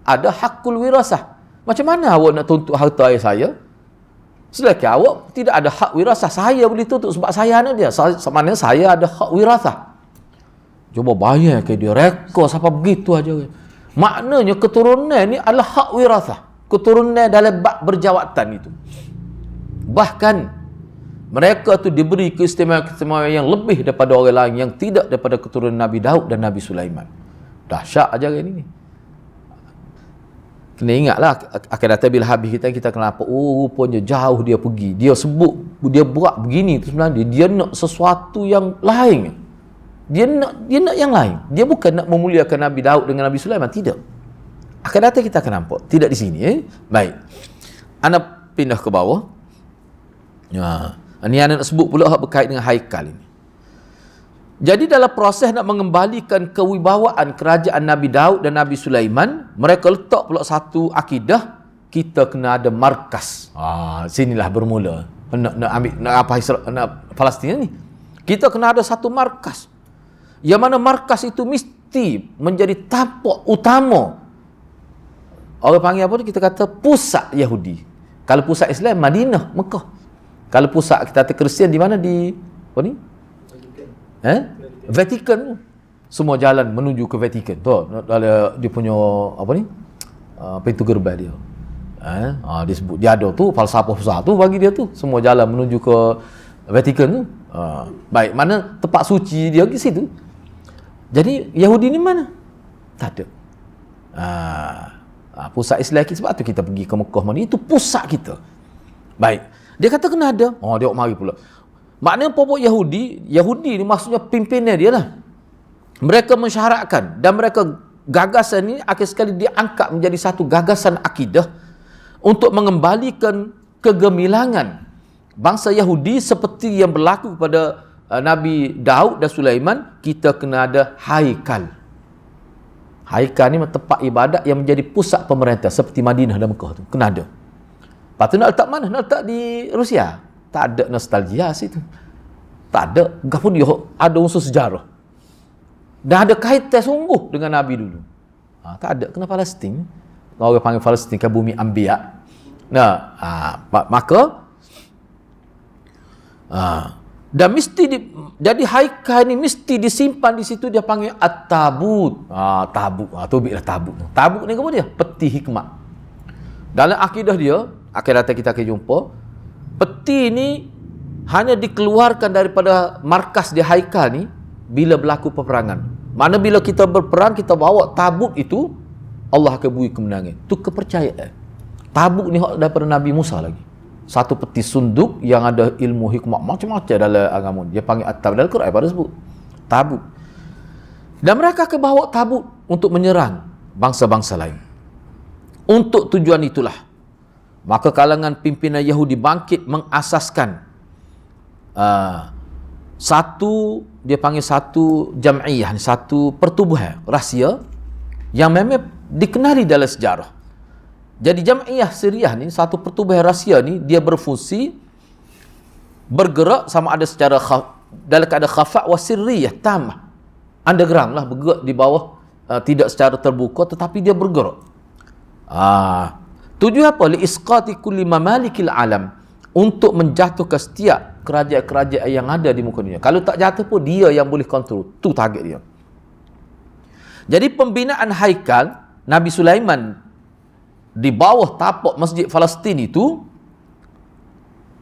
ada hakul wirasah. Macam mana awak nak tuntut harta ayah saya? Sedangkan awak tidak ada hak wirasah. Saya boleh tuntut sebab saya anak dia. Sebenarnya saya ada hak wirasah. Cuba bayar ke dia, rekod sampai begitu aja. Maknanya keturunan ni adalah hak wirasah. Keturunan dalam bab berjawatan itu. Bahkan mereka tu diberi keistimewaan yang lebih daripada orang lain yang tidak daripada keturunan Nabi Daud dan Nabi Sulaiman. Dahsyat ajaran ini. Kena ingatlah, akan datang bila habis kita kena apa? Oh, rupanya jauh dia pergi. Dia sebut, dia buat begini tu sebenarnya dia nak sesuatu yang lain. Dia nak yang lain. Dia bukan nak memuliakan Nabi Daud dengan Nabi Sulaiman, tidak. Akan datang kita akan nampak. Tidak di sini. Baik. Anda pindah ke bawah. Ya. Ini anda nak sebut pula hak berkait dengan haikal ini. Jadi dalam proses nak mengembalikan kewibawaan kerajaan Nabi Daud dan Nabi Sulaiman, mereka letak pula satu akidah, kita kena ada markas. Sinilah bermula. Nak ambil nak Palestin ni. Kita kena ada satu markas. Yang mana markas itu mesti menjadi tapak utama. Orang panggil apa ni? Kita kata pusat Yahudi. Kalau pusat Islam, Madinah, Mekah. Kalau pusat kita kata Kristian di mana? Di apa ni? Vatikan. Semua jalan menuju ke Vatikan. Tu dia punya apa ni? Pintu gerbang dia. Dia sebut dia ada tu falsafah besar tu bagi dia tu. Semua jalan menuju ke Vatikan tu. Baik, mana tempat suci dia ke situ. Jadi Yahudi ni mana? Tak ada. Pusat Islam kita, sebab tu kita pergi ke Mekah mana. Itu pusat kita. Baik. Dia kata kena ada. Dia mari pula. Maknanya pokok Yahudi ni maksudnya pimpinnya dia lah. Mereka mensyaratkan dan mereka gagasan ni akhir sekali diangkat menjadi satu gagasan akidah untuk mengembalikan kegemilangan bangsa Yahudi seperti yang berlaku kepada Nabi Daud dan Sulaiman. Kita kena ada haikal. Haikal ni tempat ibadat yang menjadi pusat pemerintah seperti Madinah dan Mekah tu. Kena ada. Lepas tu nak letak mana? Nak letak di Rusia. Tak ada nostalgia situ. Tak ada. Gapun dia ada unsur sejarah. Dan ada kaitan sungguh dengan Nabi dulu. Tak ada. Kena Palestin. Orang panggil Palestin kan bumi Anbiya. Maka dan mesti jadi haikal ni mesti disimpan di situ. Dia panggil at-tabut. Tabut. Tubiklah tabut. Tabut ni apa dia? Peti hikmat. Dalam akidah dia, akhir datang kita akan jumpa, peti ni hanya dikeluarkan daripada markas di haikal ni bila berlaku peperangan. Mana bila kita berperang, kita bawa tabut itu, Allah akan beri kemenangan. Itu kepercayaan. Tabut ni daripada Nabi Musa lagi. Satu peti sunduk yang ada ilmu hikmah macam-macam dalam agama. Dia panggil at-tabut. Dalam Quran pada sebut tabut. Dan mereka akan bawa tabut untuk menyerang bangsa-bangsa lain. Untuk tujuan itulah, maka kalangan pimpinan Yahudi bangkit mengasaskan dia panggil satu jam'iyah, satu pertubuhan rahsia yang memang dikenali dalam sejarah. Jadi jam'iyah Syriah ni, satu pertubuhan rahsia ni, dia berfungsi bergerak sama ada secara dalam keadaan khafa' wa sirriyah tamah, underground lah, bergerak di bawah, tidak secara terbuka tetapi dia bergerak. Tujuan apa? Li'isqati kulli mamalikil alam, untuk menjatuhkan setiap kerajaan-kerajaan yang ada di muka dunia. Kalau tak jatuh pun dia yang boleh kontrol. Tu target dia. Jadi pembinaan haikal Nabi Sulaiman di bawah tapak Masjid Palestin itu,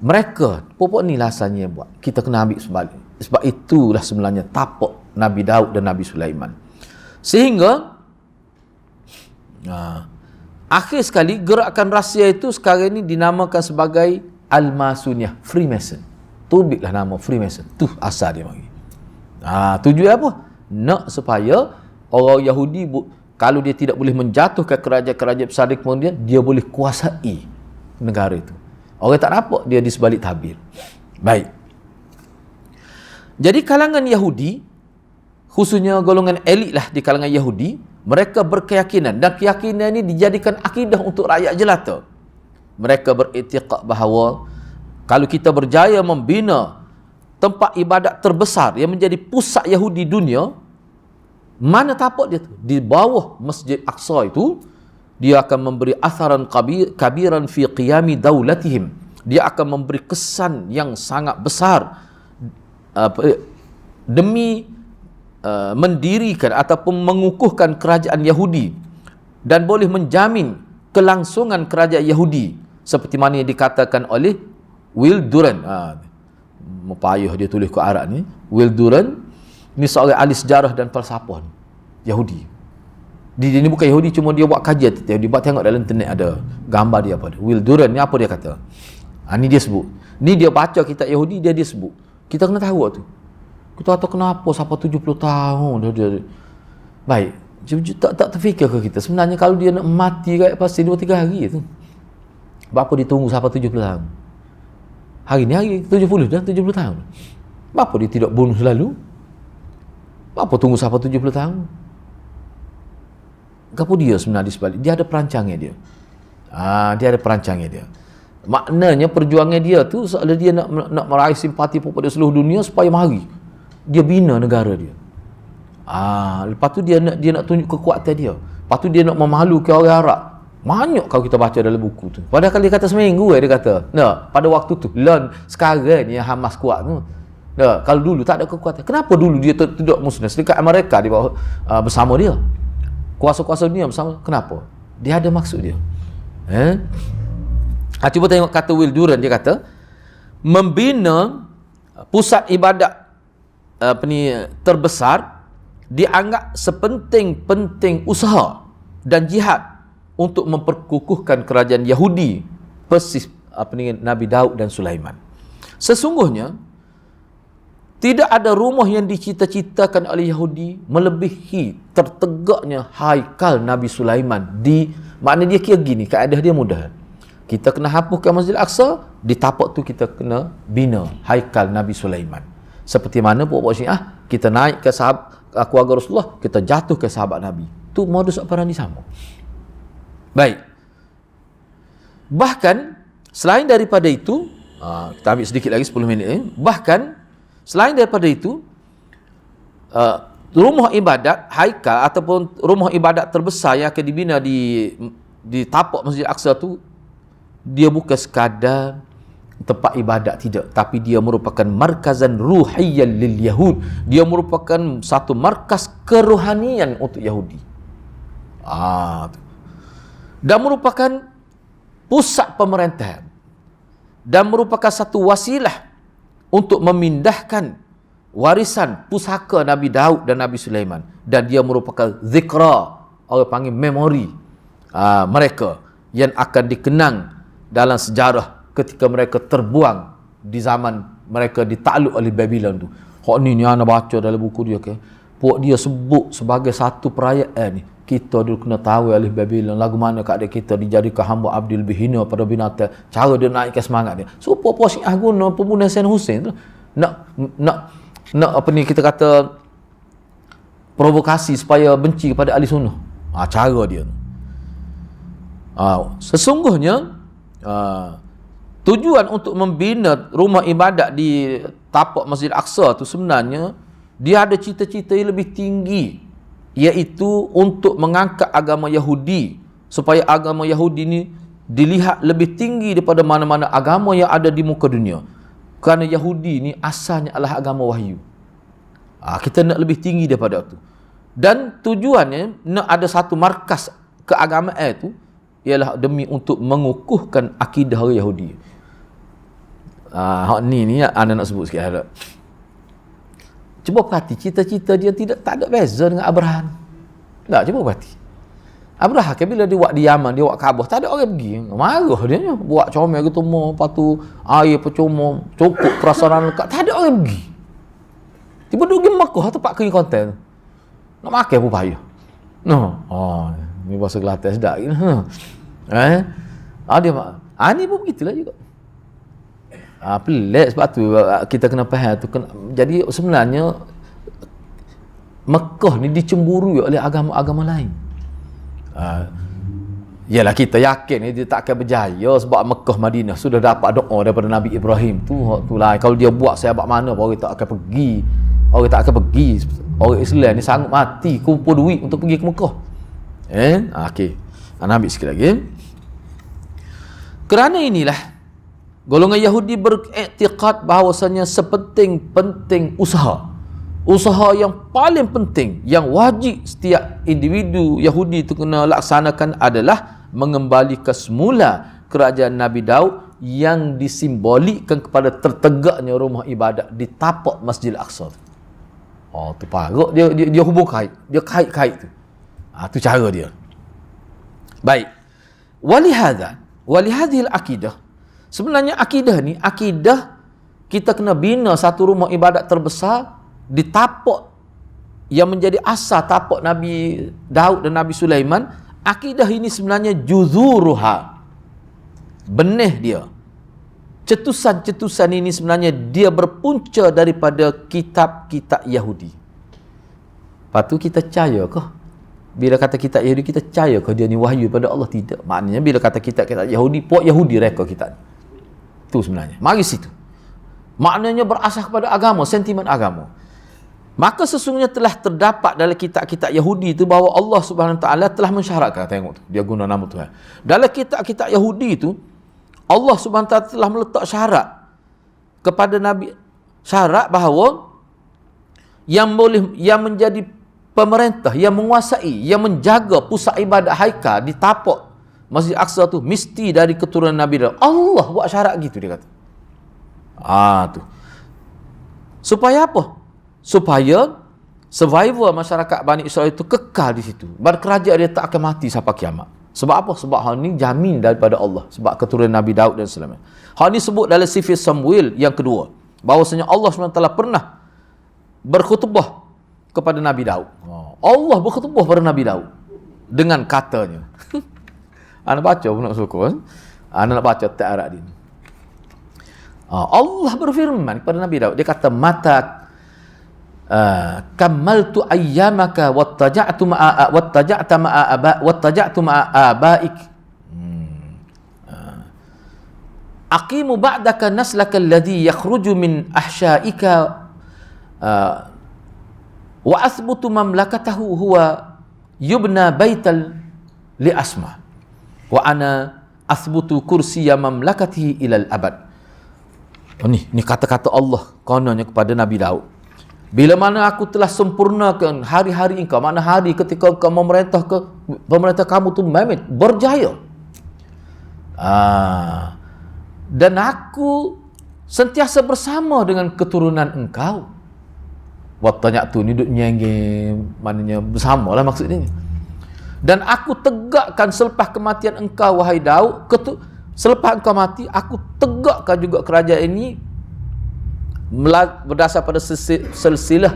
mereka pokok ni lah asalnya buat. Kita kena ambil sebalik. Sebab itulah sebenarnya tapak Nabi Daud dan Nabi Sulaiman. Sehingga akhir sekali gerakan rahsia itu sekarang ini dinamakan sebagai Al-Masuniyah, Freemason. terbitlah nama Freemason. Tu asal dia mari. Tujuan apa? Nak supaya orang Yahudi kalau dia tidak boleh menjatuhkan kerajaan-kerajaan besar di kemudian, dia boleh kuasai negara itu. Orang tak nampak dia di sebalik tabir. Baik. Jadi kalangan Yahudi, khususnya golongan elit lah di kalangan Yahudi, mereka berkeyakinan, dan keyakinan ini dijadikan akidah untuk rakyat jelata. Mereka beriktikad bahawa kalau kita berjaya membina tempat ibadat terbesar yang menjadi pusat Yahudi dunia, mana tapak dia tu? Di bawah Masjid Aqsa itu, dia akan memberi atharan kabiran fi qiyami daulatihim. Dia akan memberi kesan yang sangat besar demi mendirikan ataupun mengukuhkan kerajaan Yahudi, dan boleh menjamin kelangsungan kerajaan Yahudi seperti mana yang dikatakan oleh Will Durant. Payah dia tulis ke Arab ni. Will Durant ni seorang ahli sejarah dan falsafah Yahudi. Dia ni bukan Yahudi, cuma dia buat kajian Yahudi. Buat tengok dalam internet ada gambar dia apa. Will Durant ni apa dia kata? Ni dia sebut. Ni dia baca kitab Yahudi, dia sebut. Kita kena tahu tu. Kita tahu kenapa sampai 70 tahun dia. Baik. Tak terfikir ke kita? Sebenarnya kalau dia nak mati kat pasti 2-3 hari tu. Berapa ditunggu sampai 70 tahun? Hari ni hari 70 dah 70 tahun. Berapa dia tidak bunuh selalu? Berapa tunggu sampai 70 tahun? Apa dia sebenarnya di sebalik? Dia ada perancangan dia. Dia ada perancangan dia. Maknanya perjuangan dia tu seolah dia nak meraih simpati kepada seluruh dunia supaya mari dia bina negara dia. Lepas tu dia nak tunjuk kekuatan dia. Lepas tu dia nak memalukan orang Arab. Banyak kalau kita baca dalam buku tu. Padahal kalau dia kata seminggu dia kata. Pada waktu tu. Sekarang ni Hamas kuat tu. Kalau dulu tak ada kekuatan. Kenapa dulu dia tidak musnah? Sedangkan Amerika di bawah bersama dia. Kuasa-kuasa dunia bersama. Kenapa? Dia ada maksud dia. Cuba tengok kata Will Durant. Dia kata membina pusat ibadat terbesar dianggap sepenting-penting usaha dan jihad untuk memperkukuhkan kerajaan Yahudi persis Nabi Daud dan Sulaiman. Sesungguhnya tidak ada rumah yang dicita-citakan oleh Yahudi melebihi tertegaknya haikal Nabi Sulaiman. Makna dia kira gini, kaedah dia mudah. Kita kena hapuskan Masjid Aqsa, di tapak tu kita kena bina haikal Nabi Sulaiman. Seperti mana puak-puak Syiah, kita naik ke keluarga Rasulullah, kita jatuh ke sahabat Nabi. Tu modus operandi sama. Baik. Bahkan selain daripada itu, kita ambil sedikit lagi 10 minit ni. Bahkan selain daripada itu, rumah ibadat haikal ataupun rumah ibadat terbesar yang akan dibina di tapak Masjid Aqsa tu, dia bukan sekadar tempat ibadat, tidak, tapi dia merupakan markazan ruhiyyan lil Yahud. Dia merupakan satu markas kerohanian untuk Yahudi. Dan merupakan pusat pemerintahan dan merupakan satu wasilah untuk memindahkan warisan pusaka Nabi Daud dan Nabi Sulaiman, dan dia merupakan zikra, orang panggil memori mereka yang akan dikenang dalam sejarah ketika mereka terbuang di zaman mereka ditakluk oleh Babylon tu. Ni ana baca dalam buku dia ke. Puak dia sebut sebagai satu perayaan ni. Kita dulu kena tahu oleh Babylon lagu mana keadaan kita dijadikan hamba abdil bihina pada binatang. Cara dia naikkan semangat dia. So puak-puak Syiah guna pembunuhan Sayyidina Hussein tu nak apa ni kita kata provokasi supaya benci kepada ahli sunnah. Cara dia. Sesungguhnya tujuan untuk membina rumah ibadat di tapak Masjid Aqsa tu sebenarnya dia ada cita-cita yang lebih tinggi, iaitu untuk mengangkat agama Yahudi supaya agama Yahudi ni dilihat lebih tinggi daripada mana-mana agama yang ada di muka dunia. Kerana Yahudi ni asalnya adalah agama wahyu. Kita nak lebih tinggi daripada itu. Dan tujuannya nak ada satu markas keagamaan itu ialah demi untuk mengukuhkan akidah orang Yahudi. Ni anda nak sebut sikit harap. Cuba perhati, cita-cita dia tak ada beza dengan Abraham. Tak, cuba perhati. Abraha ke bila dia buat di Yaman, dia buat Kaabah, tak ada orang pergi. Marah dia buat comel gitu mau, lepas tu air percuma, cukup prasarana lekat, tak ada orang pergi. Tiba duduk pergi Mekah tempat kering konten. Nak makan pun payah. No. Oh, ni bahasa Kelantan sedap gitu. Dia ni pun begitulah juga. Pelik sebab tu kita kena faham tu. Jadi sebenarnya Mekah ni dicemburui oleh agama-agama lain. Yalah kita yakin dia tak akan berjaya sebab Mekah Madinah sudah dapat doa daripada Nabi Ibrahim tu lah. Kalau dia buat sahabat mana orang tak akan pergi. Orang tak akan pergi. Orang Islam ni sanggup mati kumpul duit untuk pergi ke Mekah. Okey. Ana ambil sikit lagi. Kerana inilah golongan Yahudi beriktikad bahawasanya sepenting-penting usaha yang paling penting, yang wajib setiap individu Yahudi itu kena laksanakan adalah mengembalikan semula kerajaan Nabi Daud yang disimbolikkan kepada tertegaknya rumah ibadat di tapak Masjid Al-Aqsa. Oh, tu paruk dia hubung kait. Dia kait-kait tu. Tu cara dia. Baik. Walihadhil akidah. Sebenarnya akidah ni, akidah kita kena bina satu rumah ibadat terbesar di tapak yang menjadi asal tapak Nabi Daud dan Nabi Sulaiman. Akidah ini sebenarnya juzuruha, benih dia, cetusan-cetusan ini sebenarnya dia berpunca daripada kitab-kitab Yahudi. Lepas tu kita percayakah? Bila kata kitab Yahudi, kita percayakah dia ni wahyu daripada Allah? Tidak. Maknanya bila kata kitab-kitab Yahudi, puak Yahudi reka kitab ni. Itu sebenarnya. Mari situ. Maknanya berasas kepada agama, sentimen agama. Maka sesungguhnya telah terdapat dalam kitab-kitab Yahudi itu bahawa Allah Subhanahu Wa Taala telah mensyaratkan, tengok tu, dia guna nama Tuhan. Dalam kitab-kitab Yahudi itu Allah Subhanahu Wa Taala telah meletak syarat kepada Nabi, syarat bahawa yang menjadi pemerintah, yang menguasai, yang menjaga pusat ibadat haikal di tapak Masjid Aqsa tu mesti dari keturunan Nabi Daud. Allah buat syarat gitu dia kata. Tu. Supaya apa? Supaya survival masyarakat Bani Israel itu kekal di situ. Kerajaan dia tak akan mati sampai kiamat. Sebab apa? Sebab hal ni jamin daripada Allah. Sebab keturunan Nabi Daud dan Sulaiman. Hal ni sebut dalam sifat Samuel yang kedua. Bahawasanya Allah SWT pernah berkhutbah kepada Nabi Daud. Allah berkhutbah kepada Nabi Daud dengan katanya. Anda baca pun nak suka. Anda nak baca tak Arab ni. Allah berfirman kepada Nabi Daud. Dia kata, mata kamaltu ayyamaka wattaja'tu ma'a abaik aqimu ba'daka naslaka alladhi yakhruju min ahsya'ika wa athbutu mamlakatahu huwa yubna baital li asma wa ana athbutu kursiya mamlakatihi ilal abad. Ni kata-kata Allah kononnya kepada Nabi Daud. Bila mana aku telah sempurnakan hari-hari engkau, mana hari ketika engkau pemerintah kamu tu memang berjaya. Dan aku sentiasa bersama dengan keturunan engkau. Watanya tu ni duduk nyenggeng, maknanya bersamalah maksudnya. Dan aku tegakkan selepas kematian engkau wahai Daud, selepas engkau mati, aku tegakkan juga kerajaan ini berdasar pada silsilah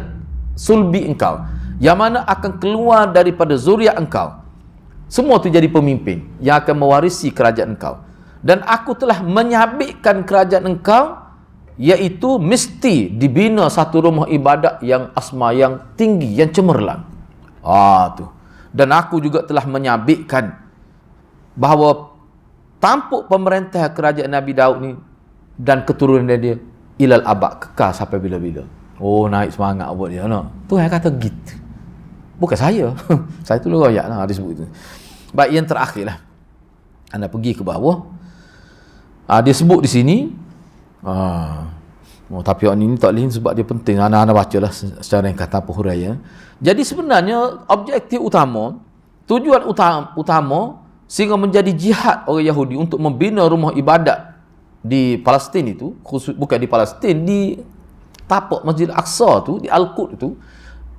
sulbi engkau, yang mana akan keluar daripada zuriat engkau. Semua itu jadi pemimpin yang akan mewarisi kerajaan engkau. Dan aku telah menyabitkan kerajaan engkau, iaitu mesti dibina satu rumah ibadat yang asma, yang tinggi, yang cemerlang. Tu. Dan aku juga telah menyabitkan bahawa tampuk pemerintah kerajaan Nabi Daud ni dan keturunan dia ilal abad, kekal sampai bila-bila. Naik semangat buat dia. Tuhan kata gitu. Bukan saya. Saya tu royak lah dia sebut itu. Baik, yang terakhir lah. Anda pergi ke bawah. Dia sebut di sini. Tapi ini tak boleh sebab dia penting. Anda baca lah secara yang kata apa huraian. Jadi sebenarnya objektif utama, tujuan utama sehingga menjadi jihad orang Yahudi untuk membina rumah ibadat di Palestin itu, bukan di Palestin, di tapak Masjid Al-Aqsa tu, di Al-Quds itu,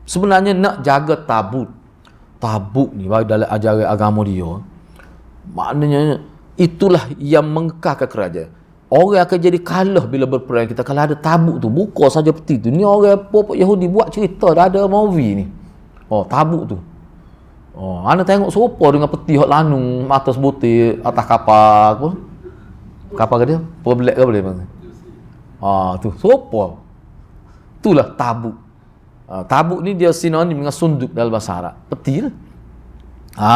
sebenarnya nak jaga tabut. Tabuk ni dalam ajaran agama dia, maknanya itulah yang mengekalkan kerajaan. Orang akan jadi kalah bila berperang kita. Kalau ada Tabuk tu, buka saja peti tu. Ni orang pokok Yahudi buat cerita, dah ada movie ni. Tabuk tu. Anda tengok serupa dengan peti hok lanung atas butir atas kapal apa? Kapal ke dia? Black ke boleh bang? Tu serupa. Itulah Tabuk. Tabuk ni dia sinonim dengan sunduk dalam bahasa Arab. Peti lah.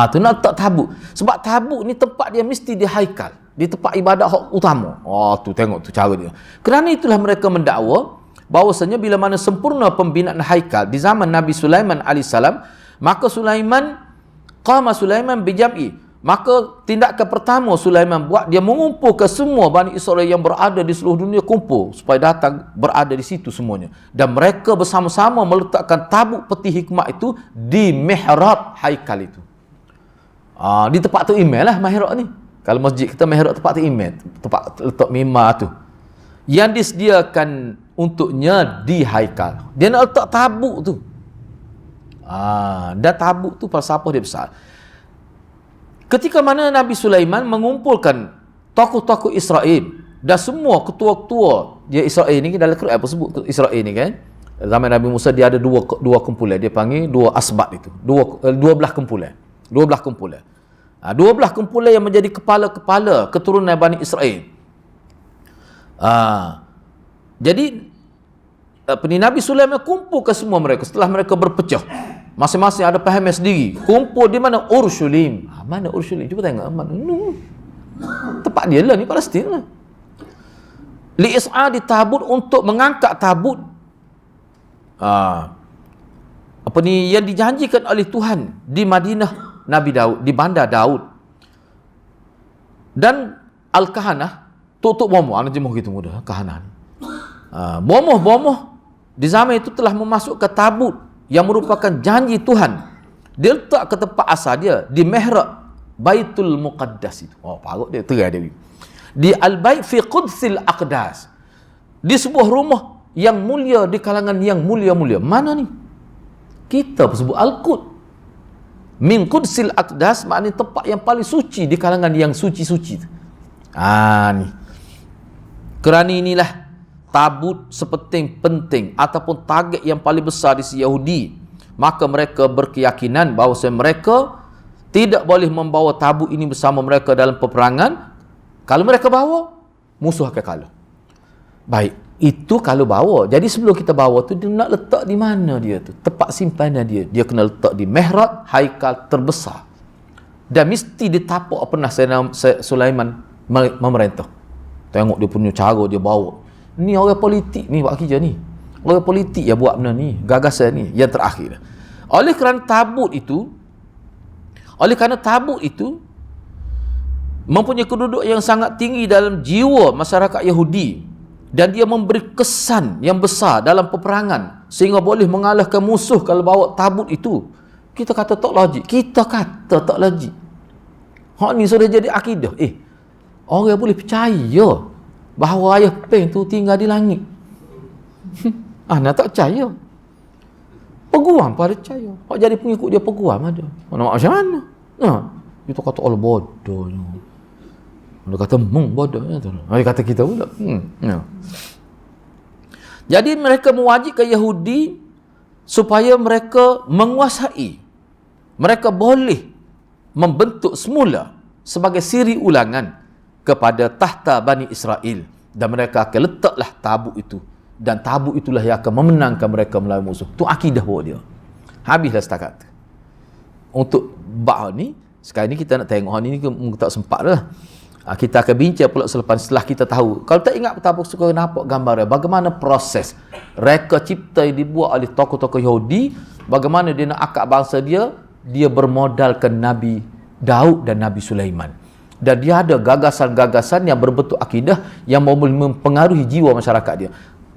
Tu nak letak Tabuk. Sebab Tabuk ni tempat dia mesti di haikal. Di tempat ibadat hak utama. Tu tengok tu cara dia. Kerana itulah mereka mendakwa bahawasanya bila mana sempurna pembinaan haikal di zaman Nabi Sulaiman AS, maka qama Sulaiman bijam'i. Maka tindakan pertama Sulaiman buat, dia mengumpulkan semua Bani Israel yang berada di seluruh dunia, kumpul supaya datang berada di situ semuanya. Dan mereka bersama-sama meletakkan tabuk peti hikmah itu di mihrab haikal itu. Di tempat tu email lah mihrab ni. Kalau masjid kita mihrab tempat tu email, tempat letak mimbar tu. Yang disediakan untuknya di haikal. Dia nak letak tabuk tu. Dan tabuk tu falsafah dia besar. Ketika mana Nabi Sulaiman mengumpulkan tokoh-tokoh Israel dan semua ketua-ketua dia Israel ni, dalam Quran apa sebut Israel ni kan, zaman Nabi Musa dia ada dua kumpulan, dia panggil dua asbat itu, dua belah kumpulan 12 kumpulan yang menjadi kepala-kepala keturunan Bani Israel. Jadi Nabi Sulaiman kumpulkan semua mereka setelah mereka berpecah. Masing-masing ada pahamnya sendiri. Kumpul di mana? Urushalim. Mana Urushalim? Cuba tengok. Mana? Tempat dia lah ni, Palestin lah. Li'is'adi tabut, untuk mengangkat tabut. Yang dijanjikan oleh Tuhan di Madinah Nabi Daud, di Bandar Daud. Dan Al-Kahanah, tutup bomoh. Anak jemuh gitu mudah, Kahanah ni. Bomoh-bomoh di zaman itu telah memasukkan tabut yang merupakan janji Tuhan. Dia letak ke tempat asal dia di mihrab Baitul Muqaddas itu. Parut dia terang dia. Di Al-Bait fi Qudsil Aqdas. Di sebuah rumah yang mulia di kalangan yang mulia-mulia. Mana ni? Kita sebut Al-Qud. Min Qudsil Aqdas maknanya tempat yang paling suci di kalangan yang suci-suci. Ni. Kerana inilah tabut sepenting-penting ataupun target yang paling besar di si Yahudi. Maka mereka berkeyakinan bahawa mereka tidak boleh membawa tabut ini bersama mereka dalam peperangan. Kalau mereka bawa, musuh akan kalah. Baik, itu kalau bawa. Jadi sebelum kita bawa tu, dia nak letak di mana dia tu? Tempat simpanan dia. Dia kena letak di mihrab haikal terbesar. Dan mesti ditapak pernah Sulaiman memerintah. Tengok dia punya cara dia bawa. Ni orang politik ni buat kerja ni. Orang politik yang buat benda ni, gagasan ni yang terakhir. Oleh kerana tabut itu mempunyai kedudukan yang sangat tinggi dalam jiwa masyarakat Yahudi, dan dia memberi kesan yang besar dalam peperangan sehingga boleh mengalahkan musuh kalau bawa tabut itu. Kita kata tak logik. Hak ni sudah jadi akidah. Orang boleh percaya bahawa ayah Peng tu tinggal di langit. Nak tak percaya. Peguam pun ada percaya. Hak jadi pengikut dia peguam ada. Nak macam mana? Kita kata Allah bodohnya. Dia kata bodoh. Dia kata kita pula. Jadi mereka mewajibkan Yahudi supaya mereka menguasai. Mereka boleh membentuk semula sebagai siri ulangan kepada tahta Bani Israel, dan mereka akan letaklah tabuk itu, dan tabuk itulah yang akan memenangkan mereka melawan musuh. Itu akidah bahawa dia. Habislah setakat. Untuk bab ni, sekarang ni kita nak tengok ni tak sempat dah. Kita akan bincang pula setelah kita tahu. Kalau tak ingat tabuk, suka nampak gambarnya bagaimana proses reka cipta yang dibuat oleh tokoh-tokoh Yahudi, bagaimana dia nak akak bangsa dia bermodalkan Nabi Daud dan Nabi Sulaiman. Dan dia ada gagasan-gagasan yang berbentuk akidah yang boleh mempengaruhi jiwa masyarakat dia.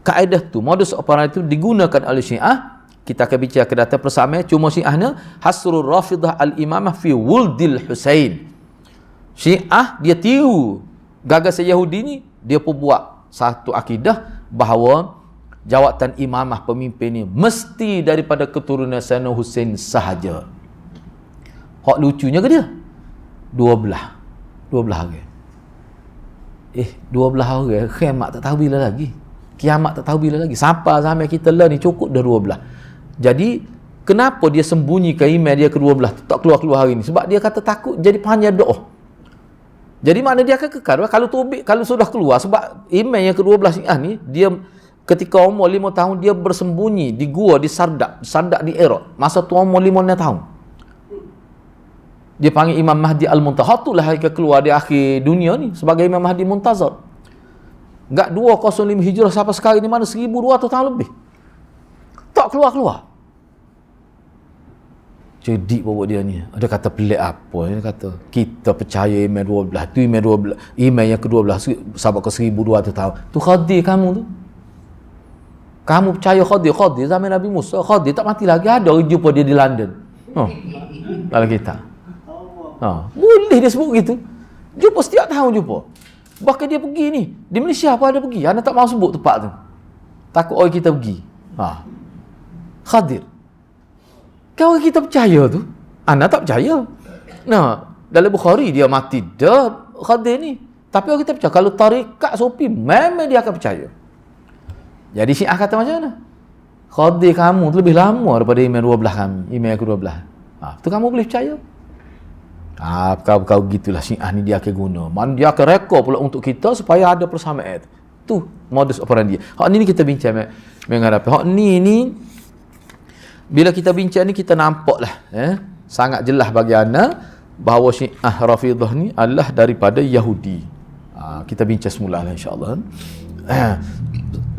Kaedah tu, modus operandi itu digunakan oleh Syiah. Kita akan bincang ke data persamaan. Cuma Syiahnya Hasrul Rafidah Al-Imamah fi Wuldil Husain. Syiah dia tiru gagasan Yahudi ni, dia pun buat satu akidah bahawa jawatan imamah pemimpin ni mesti daripada keturunan Sayyidina Husain sahaja. Hak lucunya ke dia? Dua belah orang. 12 orang, kiamat tak tahu bila lagi. Sampai kita lah ni cukup dah 12. Jadi kenapa dia sembunyikan email dia ke-12 tak keluar hari ni? Sebab dia kata takut jadi panjang doa. Jadi mana dia akan kekal kalau sudah keluar, sebab email yang ke-12 ni dia ketika umur 5 tahun dia bersembunyi di gua di Sardak di Iraq. Masa tu umur 5 tahun. Dia panggil Imam Mahdi Al-Muntazar. Itulah yang keluar di akhir dunia ni sebagai Imam Mahdi Muntazar. Enggak 205 Hijrah sampai sekarang ni mana 1200 tahun lebih. Tak keluar. Cerdik bawa dia ni. Dia kata pelik apa? Dia kata kita percaya email 12. Tu email 12. Email yang ke-12 sampai ke 1200 tahun. Tu Khadir kamu tu. Kamu percaya Khadir zaman Nabi Musa. Khadir tak mati lagi. Ada orang jumpa dia di London. Dalam kita. Boleh dia sebut gitu. Jumpa setiap tahun jumpa. Bahkan dia pergi ni. Di Malaysia apa ada pergi. Anda tak mahu sebut tempat tu. Takut orang kita pergi. Khadir. Kalau kita percaya tu, anda tak percaya. Dalam Bukhari dia mati dah Khadir ni. Tapi orang kita percaya. Kalau tarikat Sufi, memang dia akan percaya. Jadi Syiah kata macam mana? Khadir kamu tu lebih lama daripada email 12 kami. Email ke-12. Tu kamu boleh percaya? Kau gitulah Syiah ni dia akan guna. Dia akan rekod pula untuk kita supaya ada persamaan. Tu modus operandi dia. Hak ni kita bincang menghadapi. Hak ni bila kita bincang ni kita nampaklah sangat jelas bagi anda bahawa Syiah Rafidah ni adalah daripada Yahudi. Kita bincang semula lah insya-Allah.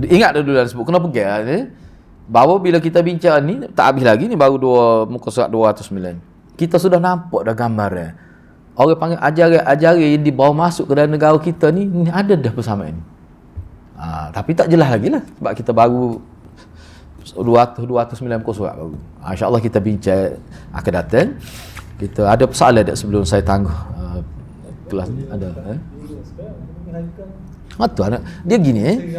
Ingat dulu dah sebut kenapa pergi bahawa bila kita bincang ni tak habis lagi ni baru muka surat 209. Kita sudah nampak dah gambar orang panggil ajaran yang dibawa masuk ke dalam negara kita ni ada dah persamaan ni. Tapi tak jelas lagi lah sebab kita baru 209 muka surat baru. InsyaAllah kita bincang akan datang. Kita ada persoalan tak sebelum saya tangguh kelas ni ada tu anak dia gini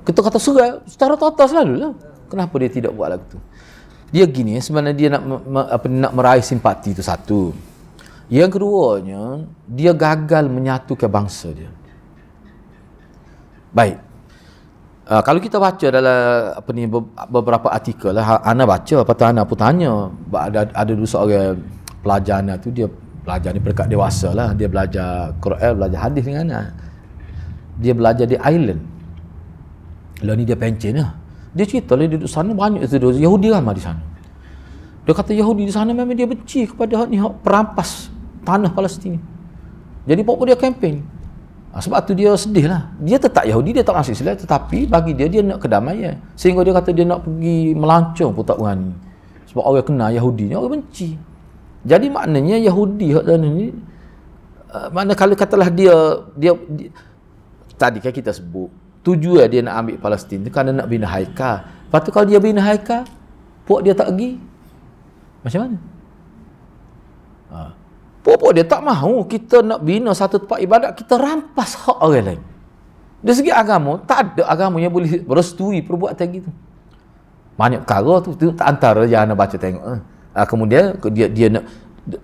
kita kata surat secara total selalu lah. Kenapa dia tidak buat lagu tu? Dia gini, sebenarnya dia nak meraih simpati itu satu. Yang keduanya, dia gagal menyatukan bangsa dia. Baik. Kalau kita baca dalam beberapa artikel lah, ana baca, patut ana pun tanya. Ada dulu seorang pelajar tu, dia pelajar ni peringkat dewasa lah, dia belajar Quran, belajar hadis dengan ana. Dia belajar di Ireland. Lalu ni dia pencen lah. Dia cerita dia duduk sana banyak Yahudi ramai di sana. Dia kata Yahudi di sana memang dia benci kepada hak perampas tanah Palestin. Jadi pokok dia kempen. Sebab tu dia sedih lah. Dia tetap Yahudi, dia tak masuk Islam, tetapi bagi dia nak kedamaian. Sehingga dia kata dia nak pergi melancong pun tak berani. Sebab orang kenal Yahudi ni orang benci. Jadi maknanya Yahudi hak sana ni mana kalau katalah dia tadi kan kita sebut tujuan dia nak ambil Palestin tu kerana nak bina haikal. Lepas tu kalau dia bina haikal, puak dia tak pergi. Macam mana? Puak dia tak mahu kita nak bina satu tempat ibadat, kita rampas hak orang lain. Dari segi agama, tak ada agama yang boleh merestui perbuatan gitu. Banyak perkara tu tak antara yang anda baca tengok. Kemudian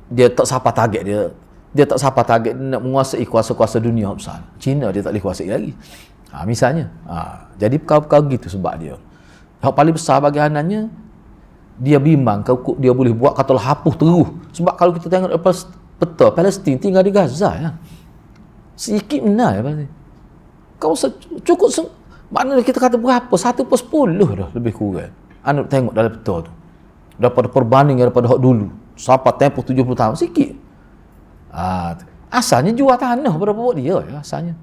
dia tak sampai target dia. Dia tak sampai target nak menguasai kuasa-kuasa dunia besar. Cina dia tak boleh kuasai lagi. Misalnya. Jadi perkara-perkara gitu sebab dia. Hak paling besar bagi anaknya, dia bimbang kalau dia boleh buat katalah hapus terus. Sebab kalau kita tengok peta Palestin tinggal di Gaza ya. Sikit benar ya pasti. Kau cukup maknanya kita kata berapa? 1/10 dah lebih kurang. Anda tengok dalam peta tu. Daripada perbanding daripada hak dulu. Sampai tempoh 70 tahun sikit. Asalnya jual tanah pada pokok dia ya asalnya.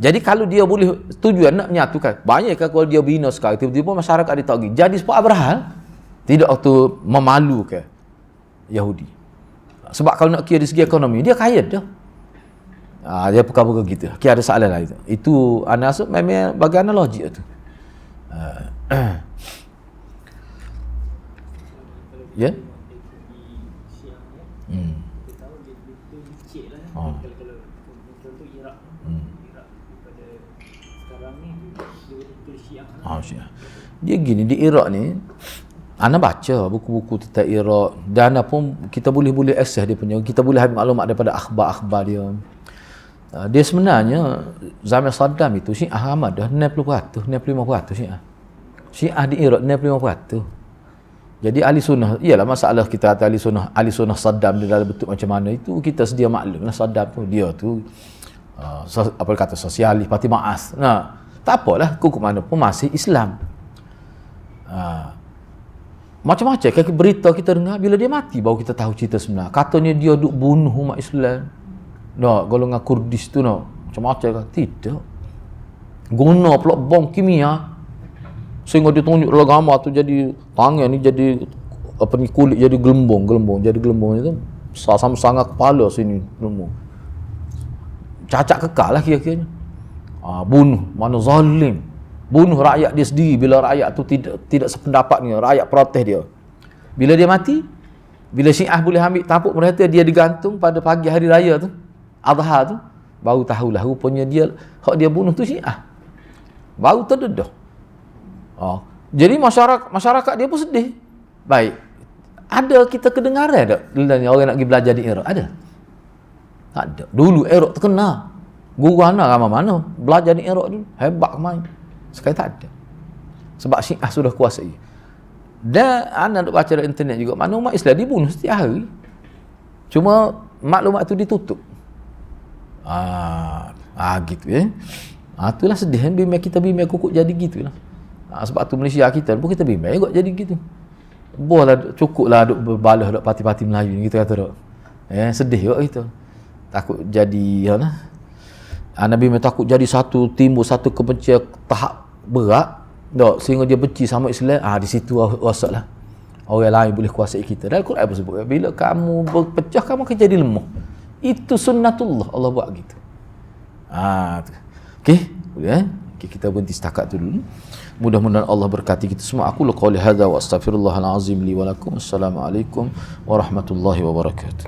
Jadi kalau dia boleh tujuan nak menyatukan, banyak kalau dia bina sekarang tiba-tiba masyarakat dia tak pergi. Jadi sebab apa hal tidak waktu memalukan Yahudi. Sebab kalau nak kira dari segi ekonomi dia kaya dah. Dia perkara-perkara gitu. Kira ada soalan lah itu. Itu ana rasa memang bagi ana logik tu. Ya. Dia gini di Iraq ni Ana baca buku-buku tentang Iraq dan pun kita boleh akses dia punya, kita boleh ambil maklumat daripada akhbar-akhbar dia. Dia sebenarnya zaman Saddam itu Syiah Ahmad dah 60%, 65% Syiah. Syiah di Iraq 65%. Jadi ahli sunnah, iyalah masalah kita kata ahli sunnah Saddam dia dalam bentuk macam mana itu kita sedia maklum lah. Saddam tu dia tu apa kata sosialis, parti Maas. Nah, tak apalah kuku mana pun masih Islam. Macam-macam berita kita dengar bila dia mati baru kita tahu cerita sebenar. Katanya dia duk bunuh umat Islam. Nak golongan Kurdis tu nak macam-macam kan? Tidak. Guna pula bom kimia sehingga dia tunjuk dalam gambar tu jadi tangan ni jadi apa ni kulit jadi gelembung itu sama sangat kepala sini gelembung. Cacat kekal lah kira-kiranya. Bunuh, mana zalim. Bunuh rakyat dia sendiri bila rakyat tu tidak sependapat dengan rakyat protes dia. Bila dia mati, bila Syiah boleh ambil tampuk mereka dia digantung pada pagi hari raya tu, Adha tu, baru tahulah rupanya dia hak dia bunuh tu Syiah. Baru terdedah. Jadi masyarakat dia pun sedih. Baik. Ada kita kedengaran tak orang nak pergi belajar di Iraq? Ada? Tak ada. Dulu Iraq terkenal. Guru anak ramai mana belajar di Iraq dulu. Hebat main. Sekarang tak ada. Sebab Syiah sudah kuasai. Dan anak nak baca di internet juga, mana umat Islam dibunuh setiap hari. Cuma maklumat tu ditutup. Gitu ya. Itulah sedih kan, bimbang kukuk jadi gitu lah. Sebab tu Malaysia kita pun kita bimbang juga jadi gitu. Boleh cukuplah duk berbalah duk parti-parti Melayu ni kita kata duk. Sedih juga kita. Takut jadi ya lah. Nabi takut jadi timbul satu kebencian tahap berat dok sehingga dia benci sama Islam. Di situ wasaklah orang lain boleh kuasai kita. Dan Al-Quran pun sebut bila kamu berpecah kamu akan jadi lemah. Itu sunnatullah, Allah buat gitu. Okey, boleh okay, kita berhenti setakat tu dulu. Mudah-mudahan Allah berkati kita semua. Aku qauli hadza wa astaghfirullahal azim li wa lakum. Assalamualaikum warahmatullahi wabarakatuh.